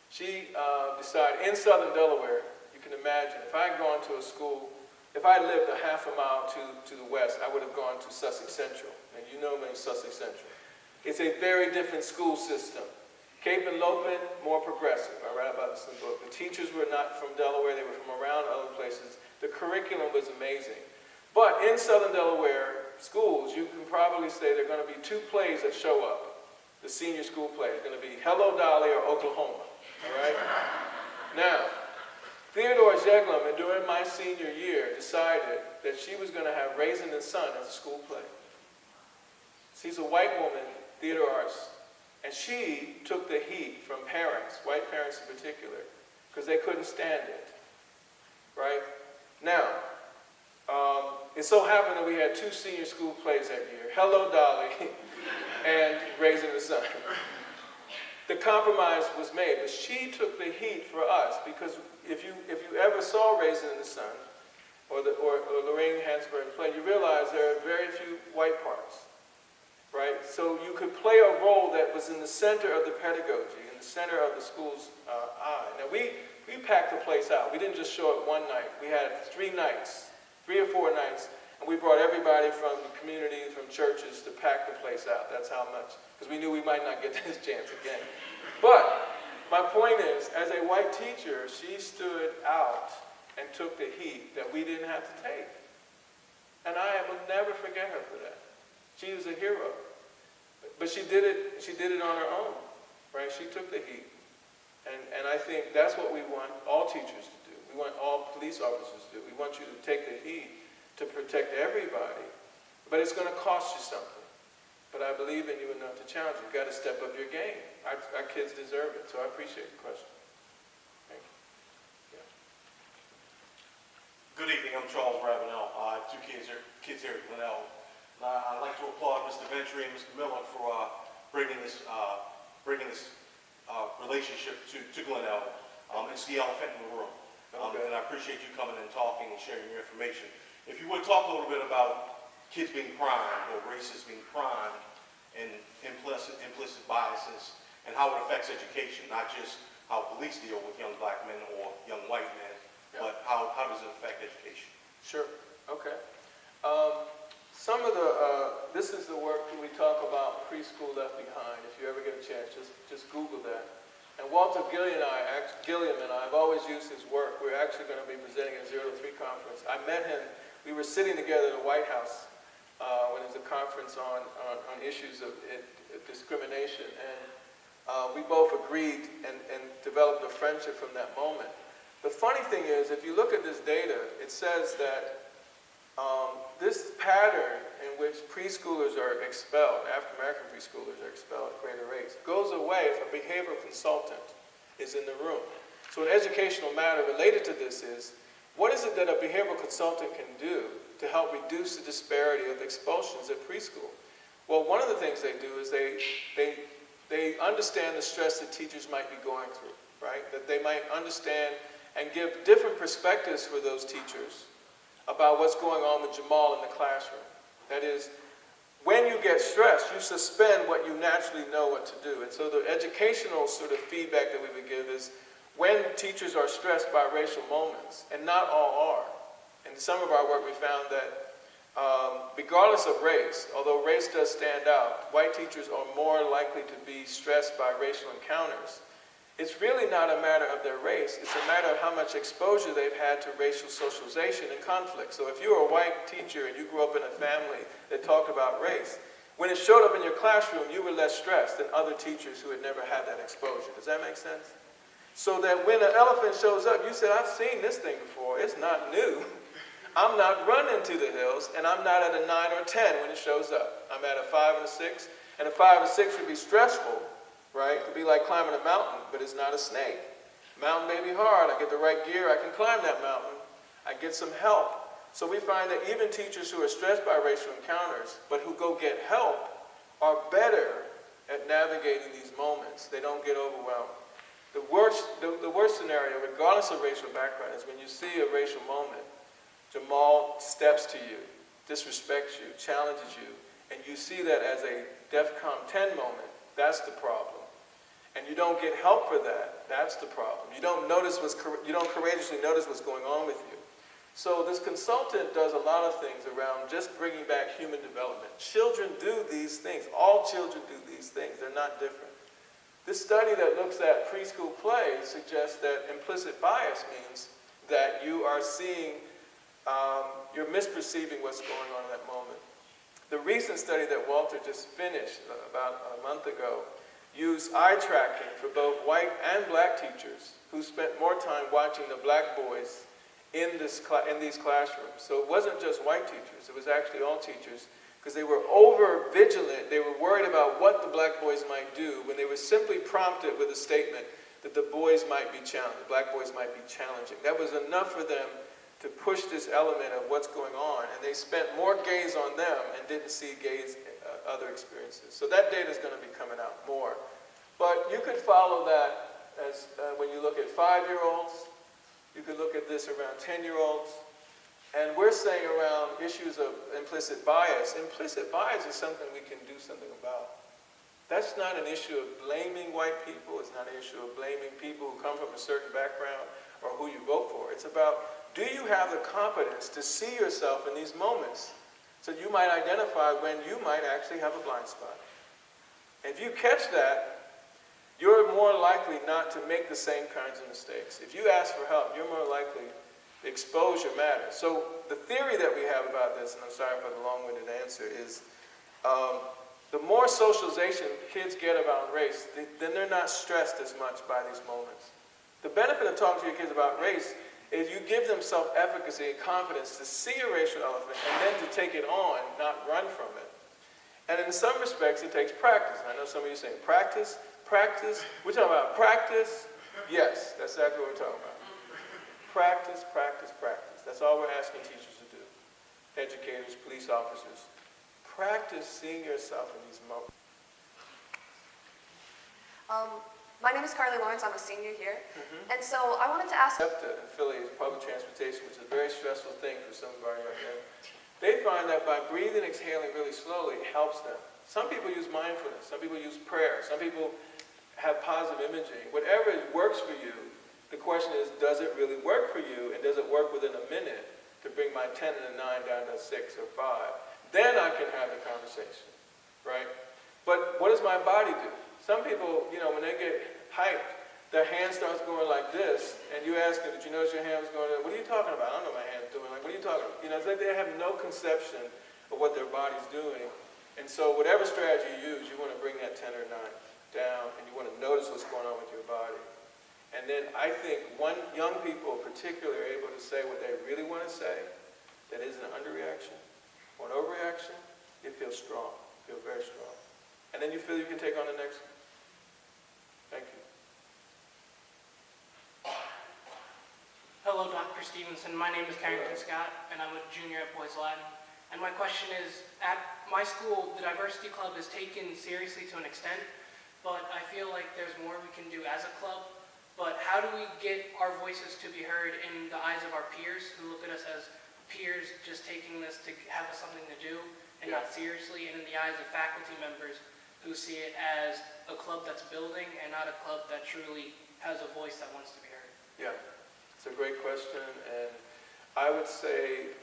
She decided, in southern Delaware, you can imagine, if I had gone to a school, if I lived a half a mile to the west, I would have gone to Sussex Central. And you know me, Sussex Central. It's a very different school system. Cape and Lopin, more progressive. I write about this in the book. The teachers were not from Delaware. They were from around other places. The curriculum was amazing. But in southern Delaware schools, you can probably say there are going to be 2 plays that show up. The senior school play is going to be Hello, Dolly or Oklahoma. all right? Now, Theodore Zeglam, during my senior year, decided that she was going to have Raisin and Sun as a school play. She's a white woman, theater arts, and she took the heat from parents, white parents in particular, because they couldn't stand it, right? Now, it so happened that we had 2 senior school plays that year, Hello Dolly and Raisin and Sun. The compromise was made, but she took the heat for us, because if you ever saw Raisin in the Sun or Lorraine Hansberry play, you realize there are very few white parts, right? So you could play a role that was in the center of the pedagogy, in the center of the school's eye. Now we packed the place out. We didn't just show it one night. We had 3 nights, 3 or 4 nights, and we brought everybody from the community, from churches, to pack the place out. That's how much, because we knew we might not get this chance again. But my point is, as a white teacher, she stood out and took the heat that we didn't have to take. And I will never forget her for that. She was a hero. But she did it on her own, right? She took the heat. And I think that's what we want all teachers to do. We want all police officers to do. We want you to take the heat to protect everybody. But it's going to cost you something. But I believe in you enough to challenge you. You've got to step up your game. Our kids deserve it. So I appreciate the question. Thank you. Yeah. Good evening, I'm Charles Ravenel. I have 2 kids here at Glenelg. I'd like to applaud Mr. Ventry and Mr. Miller for bringing this relationship to Glenelg. It's the elephant in the room. Okay. And I appreciate you coming and talking and sharing your information. If you would talk a little bit about kids being primed or races being primed and implicit biases and how it affects education, not just how police deal with young black men or young white men, but how does it affect education? Sure. Okay. Some of this is the work that we talk about preschool left behind. If you ever get a chance, just Google that. And Walter Gilliam and I have always used his work. We're actually going to be presenting at 0 to 3 conference. I met him, we were sitting together at the White House when there was a conference on issues of discrimination. And we both agreed and developed a friendship from that moment. The funny thing is, if you look at this data, it says that this pattern in which preschoolers are expelled, African-American preschoolers are expelled at greater rates, goes away if a behavioral consultant is in the room. So an educational matter related to this is, what is it that a behavioral consultant can do to help reduce the disparity of expulsions at preschool? Well, one of the things they do is they understand the stress that teachers might be going through, right? That they might understand and give different perspectives for those teachers about what's going on with Jamal in the classroom. That is, when you get stressed, you suspend what you naturally know what to do. And so the educational sort of feedback that we would give is, when teachers are stressed by racial moments, and not all are, in some of our work we found that regardless of race, although race does stand out, white teachers are more likely to be stressed by racial encounters. It's really not a matter of their race, it's a matter of how much exposure they've had to racial socialization and conflict. So if you're a white teacher and you grew up in a family that talked about race, when it showed up in your classroom, you were less stressed than other teachers who had never had that exposure. Does that make sense? So that when an elephant shows up, you said, I've seen this thing before, it's not new. I'm not running to the hills, and I'm not at a 9 or 10 when it shows up. I'm at a 5 and a 6, and a 5 and 6 would be stressful, right? It could be like climbing a mountain, but it's not a snake. Mountain may be hard. I get the right gear, I can climb that mountain. I get some help. So we find that even teachers who are stressed by racial encounters, but who go get help, are better at navigating these moments. They don't get overwhelmed. The worst scenario, regardless of racial background, is when you see a racial moment, Jamal steps to you, disrespects you, challenges you, and you see that as a DEFCON 10 moment. That's the problem. And you don't get help for that. That's the problem. You don't courageously notice what's going on with you. So this consultant does a lot of things around just bringing back human development. Children do these things. All children do these things. They're not different. This study that looks at preschool play suggests that implicit bias means that you are seeing, you're misperceiving what's going on in that moment. The recent study that Walter just finished about a month ago use eye tracking for both white and black teachers who spent more time watching the black boys in these classrooms. So it wasn't just white teachers, it was actually all teachers, because they were over vigilant. They were worried about what the black boys might do when they were simply prompted with a statement that the boys might be challenged, the black boys might be challenging. That was enough for them to push this element of what's going on, and they spent more gaze on them and didn't see gaze other experiences. So that data is going to be coming out more. But you could follow that as when you look at 5-year-olds, you could look at this around 10-year-olds, and we're saying around issues of implicit bias. Implicit bias is something we can do something about. That's not an issue of blaming white people. It's not an issue of blaming people who come from a certain background or who you vote for. It's about, do you have the competence to see yourself in these moments so you might identify when you might actually have a blind spot? If you catch that, you're more likely not to make the same kinds of mistakes. If you ask for help, you're more likely to expose your matter. So the theory that we have about this, and I'm sorry for the long-winded answer, is the more socialization kids get about race, then they're not stressed as much by these moments. The benefit of talking to your kids about race is you give them self-efficacy and confidence to see a racial elephant and then to take it on, not run from it. And in some respects, it takes practice. I know some of you are saying, practice, practice. We're talking about practice. Yes, that's exactly what we're talking about. Practice, practice, practice. That's all we're asking teachers to do. Educators, police officers. Practice seeing yourself in these moments. My name is Carly Lawrence. I'm a senior here. And so I wanted to ask... SEPTA affiliates public transportation, which is a very stressful thing for some of our young men. They find that by breathing and exhaling really slowly, it helps them. Some people use mindfulness. Some people use prayer. Some people have positive imaging. Whatever works for you, the question is, does it really work for you? And does it work within a minute to bring my 10 and a 9 down to 6 or 5? Then I can have the conversation, right? But what does my body do? Some people, you know, when they get hyped, their hand starts going like this, and you ask them, did you notice your hand was going like, what are you talking about? I don't know what my hand's doing. Like, what are you talking about? You know, it's like they have no conception of what their body's doing. And so whatever strategy you use, you want to bring that 10 or 9 down, and you want to notice what's going on with your body. And then I think young people particularly are able to say what they really want to say, that isn't an underreaction or an overreaction. You feel strong, you feel very strong. And then you feel you can take on the next one. Thank you. Hello, Dr. Stevenson. My name is Carrington Scott, and I'm a junior at Boys Latin. And my question is, at my school, the Diversity Club is taken seriously to an extent, but I feel like there's more we can do as a club. But how do we get our voices to be heard in the eyes of our peers who look at us as peers just taking this to have something to do and not seriously, and in the eyes of faculty members who see it as a club that's building and not a club that truly has a voice that wants to be heard? Yeah, it's a great question, and I would say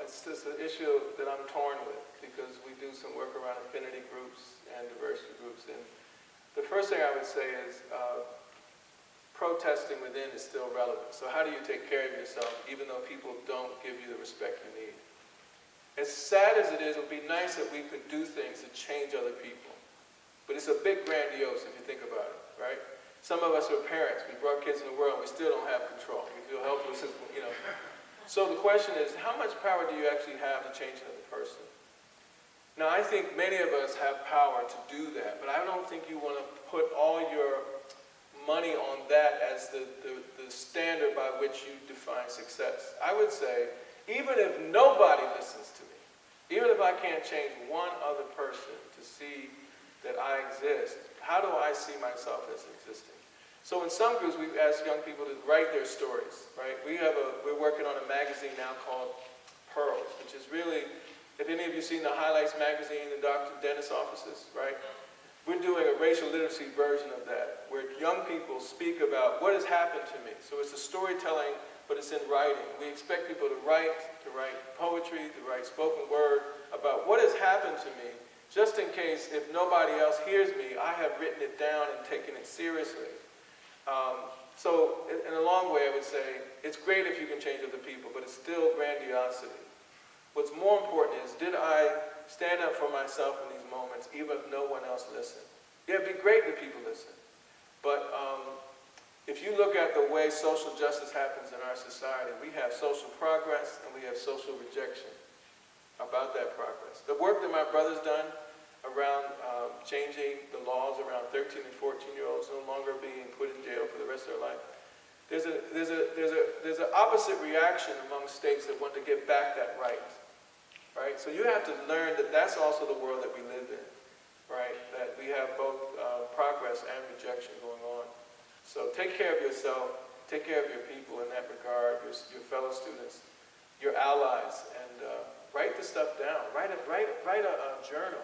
it's just an issue that I'm torn with because we do some work around affinity groups and diversity groups, and the first thing I would say is protesting within is still relevant. So how do you take care of yourself even though people don't give you the respect you need? As sad as it is, it would be nice if we could do things to change other people. But it's a bit grandiose if you think about it, right? Some of us are parents. We brought kids in the world. We still don't have control. We feel helpless, you know. So the question is, how much power do you actually have to change another person? Now, I think many of us have power to do that, but I don't think you want to put all your money on that as the standard by which you define success. I would say, even if nobody listens to me, even if I can't change one other person to see that I exist, how do I see myself as existing? So in some groups, we've asked young people to write their stories, right? We're working on a magazine now called Pearls, which is really, if any of you seen the Highlights magazine in Dr. Dentist offices, right? We're doing a racial literacy version of that, where young people speak about what has happened to me. So it's a storytelling, but it's in writing. We expect people to write poetry, to write spoken word about what has happened to me, just in case if nobody else hears me, I have written it down and taken it seriously. So in a long way, I would say, it's great if you can change other people, but it's still grandiosity. What's more important is, did I stand up for myself in these moments, even if no one else listened? Yeah, it'd be great that people listen. But if you look at the way social justice happens in our society, we have social progress and we have social rejection about that progress. The work that my brother's done around changing the laws around 13 and 14-year-olds no longer being put in jail for the rest of their life, there's an opposite reaction among states that want to get back that right. So you have to learn that that's also the world that we live in, right? That we have both progress and rejection going on. So take care of yourself, take care of your people in that regard, your fellow students, your allies, and write the stuff down. Write a journal,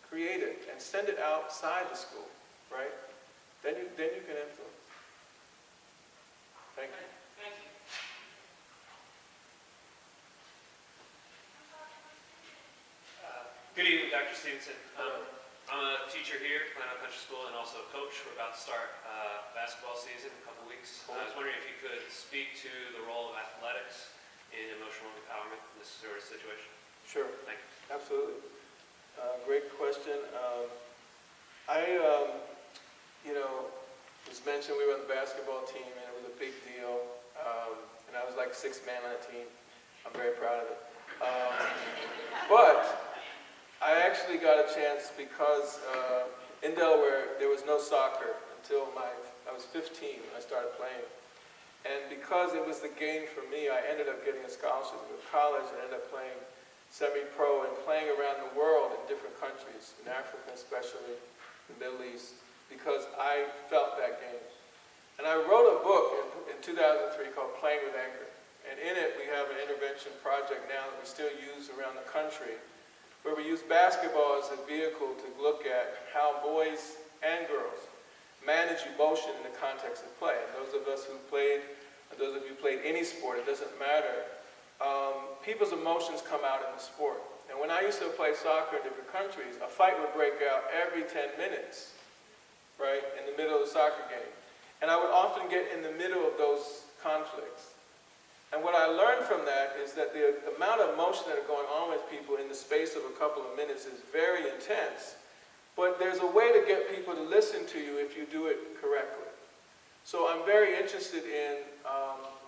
create it, and send it outside the school, right? Then you can influence. Thank you. Thank you. Good evening, Dr. Stevenson. I'm a teacher here at Glenelg Country School and also a coach. We're about to start basketball season in a couple weeks. I was wondering if you could speak to the role of athletics in emotional empowerment in this sort of situation. Sure. Thank you. Absolutely. Great question. Was mentioned we were on the basketball team and it was a big deal. And I was like sixth man on the team. I'm very proud of it. But I actually got a chance because in Delaware there was no soccer until I was 15 when I started playing. And because it was the game for me, I ended up getting a scholarship to college and ended up playing semi-pro and playing around the world in different countries, in Africa especially, the Middle East, because I felt that game. And I wrote a book in 2003 called Playing with Anger. And in it we have an intervention project now that we still use around the country, where we use basketball as a vehicle to look at how boys and girls manage emotion in the context of play. And those of us who played, or those of you who played any sport, it doesn't matter. People's emotions come out in the sport. And when I used to play soccer in different countries, a fight would break out every 10 minutes, right, in the middle of the soccer game. And I would often get in the middle of those conflicts. And what I learned from that is that the amount of emotion that are going on with people in the space of a couple of minutes is very intense. But there's a way to get people to listen to you if you do it correctly. So I'm very interested in,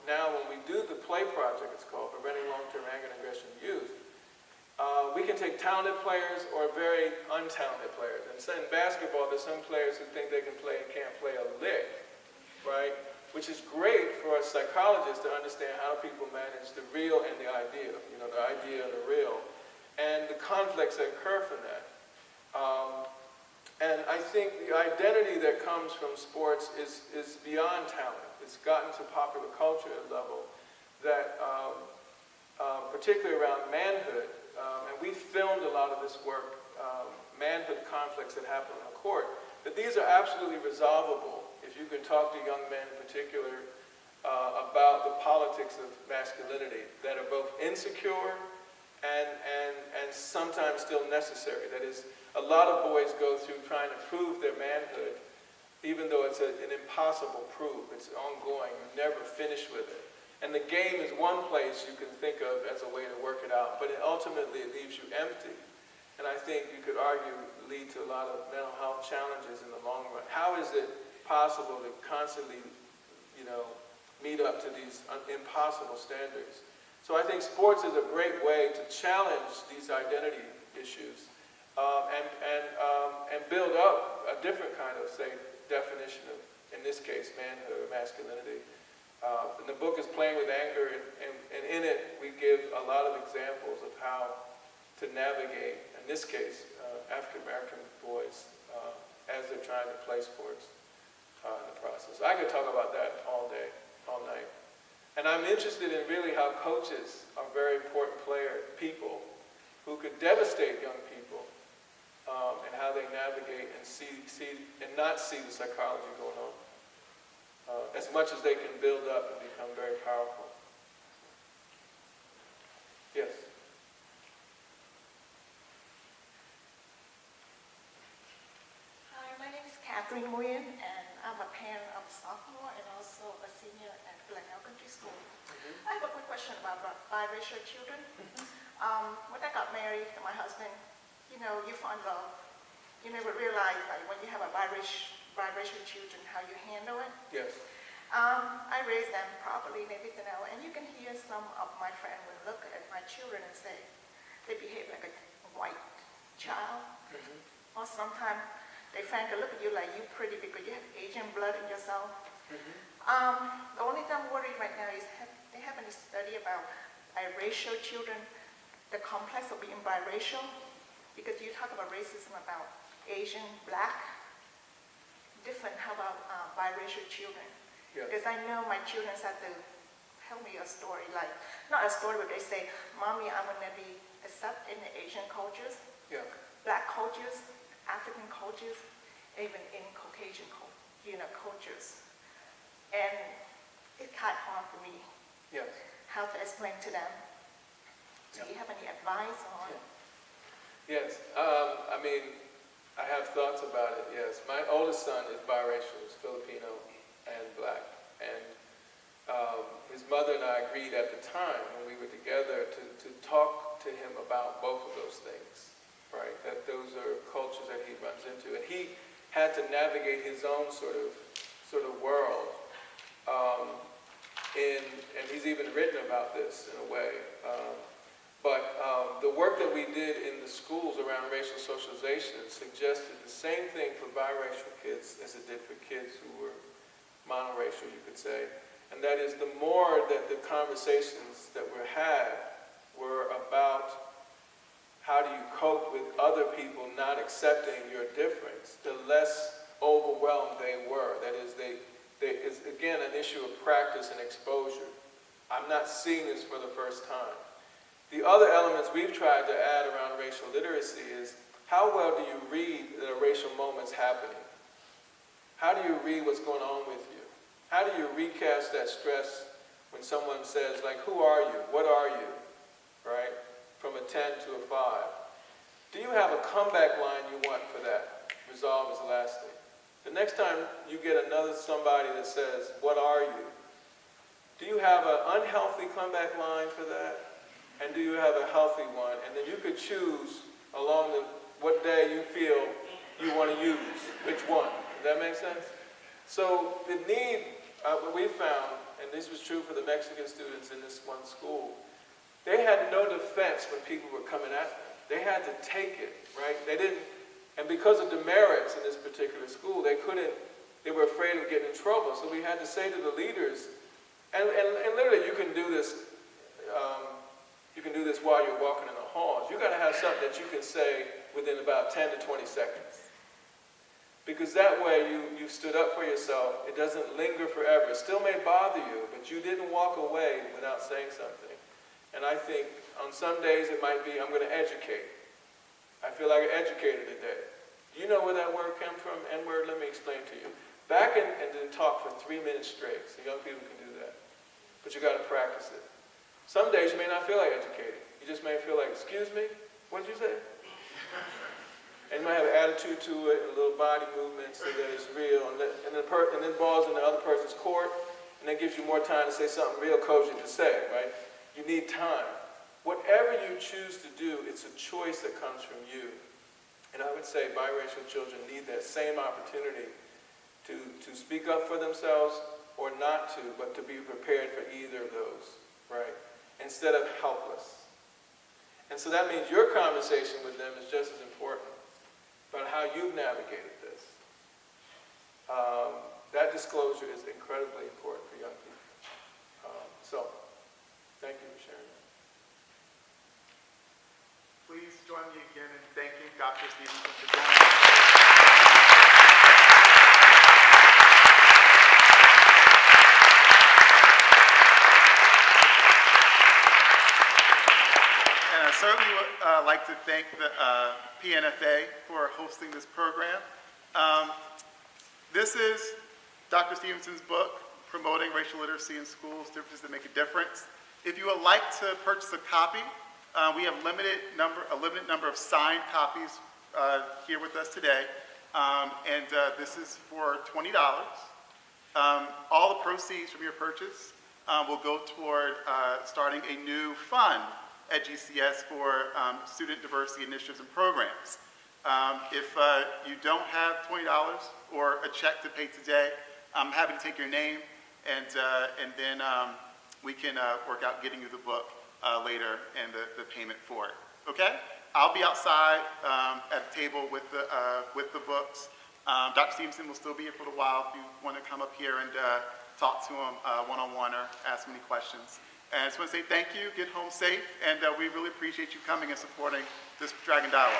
now when we do the play project, it's called Preventing Long-Term Anger and Aggression in Youth, we can take talented players or very untalented players. And so in basketball, there's some players who think they can play and can't play a lick, right? Which is great for a psychologist to understand how people manage the real and the idea, the idea and the real, and the conflicts that occur from that. And I think the identity that comes from sports is beyond talent. It's gotten to popular culture level that, particularly around manhood, and we filmed a lot of this work, manhood conflicts that happen on the court, that these are absolutely resolvable if you can talk to young men in particular about the politics of masculinity that are both insecure and sometimes still necessary. That is, a lot of boys go through trying to prove their manhood, even though it's an impossible prove. It's ongoing. You never finish with it. And the game is one place you can think of as a way to work it out, but ultimately it leaves you empty. And I think you could argue lead to a lot of mental health challenges in the long run. How is it possible to constantly, meet up to these impossible standards? So I think sports is a great way to challenge these identity issues and build up a different kind of, say, definition of, in this case, manhood or masculinity. And the book is Playing with Anger, and in it we give a lot of examples of how to navigate, in this case, African-American boys as they're trying to play sports in the process. I could talk about that all day, all night. And I'm interested in really how coaches are very important people who could devastate young people and how they navigate and see and not see the psychology going on. As much as they can build up and become very powerful. Yes? Hi, my name is Catherine Nguyen, and I'm a parent of a sophomore and also a senior at Glenelg Country School. I have a quick question about biracial children. When I got married to my husband, you fall in love you never realize, like, when you have a biracial children, how you handle it. Yes. I raised them properly and everything else, and you can hear some of my friends will look at my children and say, they behave like a white child. Or sometimes they frankly look at you like you pretty because you have Asian blood in yourself. The only thing I'm worried right now is they haven't studied about biracial children, the complex of being biracial, because you talk about racism about Asian, black, different. How about biracial children? Yes. Because I know my children have to tell me a story, like, not a story, but they say, Mommy, I'm going to be accepted in the Asian cultures, Yeah. black cultures, African cultures, even in Caucasian cultures. And it's kind of hard for me Yes. how to explain to them. Do you have any advice on? Yes. I mean, I have thoughts about it, yes. My oldest son is biracial, he's Filipino and black. And his mother and I agreed at the time when we were together to talk to him about both of those things, right? That those are cultures that he runs into. And he had to navigate his own sort of world. And he's even written about this in a way. But the work that we did in the schools around racial socialization suggested the same thing for biracial kids as it did for kids who were monoracial, you could say. And that is, the more that the conversations that were had were about how do you cope with other people not accepting your difference, the less overwhelmed they were. That is, it's again an issue of practice and exposure. I'm not seeing this for the first time. The other elements we've tried to add around racial literacy is, how well do you read that a racial moment's happening? How do you read what's going on with you? How do you recast that stress when someone says, like, who are you? What are you? Right? From a 10 to a 5. Do you have a comeback line you want for that? Resolve is lasting. The next time you get another somebody that says, what are you? Do you have an unhealthy comeback line for that? And do you have a healthy one? And then you could choose along what day you feel you want to use. Which one? Does that make sense? So the need, what we found, and this was true for the Mexican students in this one school, they had no defense when people were coming at them. They had to take it, right? They didn't, and because of demerits in this particular school, they were afraid of getting in trouble. So we had to say to the leaders, and literally you can do this, while you're walking in the halls. You got to have something that you can say within about 10 to 20 seconds. Because that way you stood up for yourself. It doesn't linger forever. It still may bother you, but you didn't walk away without saying something. And I think on some days it might be, I'm going to educate. I feel like an educator today. Do you know where that word comes from? N-word, let me explain to you. Back and then talk for 3 minutes straight. So young people can do that. But you got to practice it. Some days you may not feel like educating. You just may feel like, excuse me, what did you say? And you might have an attitude to it and a little body movement so that it's real. And then balls in the other person's court. And that gives you more time to say something real cogent to say, right? You need time. Whatever you choose to do, it's a choice that comes from you. And I would say biracial children need that same opportunity to speak up for themselves or not to, but to be prepared for either of those, right? Instead of helpless. And so that means your conversation with them is just as important about how you've navigated this. That disclosure is incredibly important for young people. So, thank you for sharing that. Please join me again in thanking Dr. Stevenson for joining us. And I certainly would like to thank the PNFA for hosting this program. This is Dr. Stevenson's book, Promoting Racial Literacy in Schools, Differences That Make a Difference. If you would like to purchase a copy, we have a limited number of signed copies here with us today, and this is for $20. All the proceeds from your purchase will go toward starting a new fund at GCS for student diversity initiatives and programs. If you don't have $20 or a check to pay today, I'm happy to take your name, and then we can work out getting you the book later and the payment for it. Okay? I'll be outside at the table with the books. Dr. Stevenson will still be here for a while if you want to come up here and talk to him one-on-one or ask him any questions. And I just want to say thank you, get home safe, and we really appreciate you coming and supporting this Dragon Dialogue.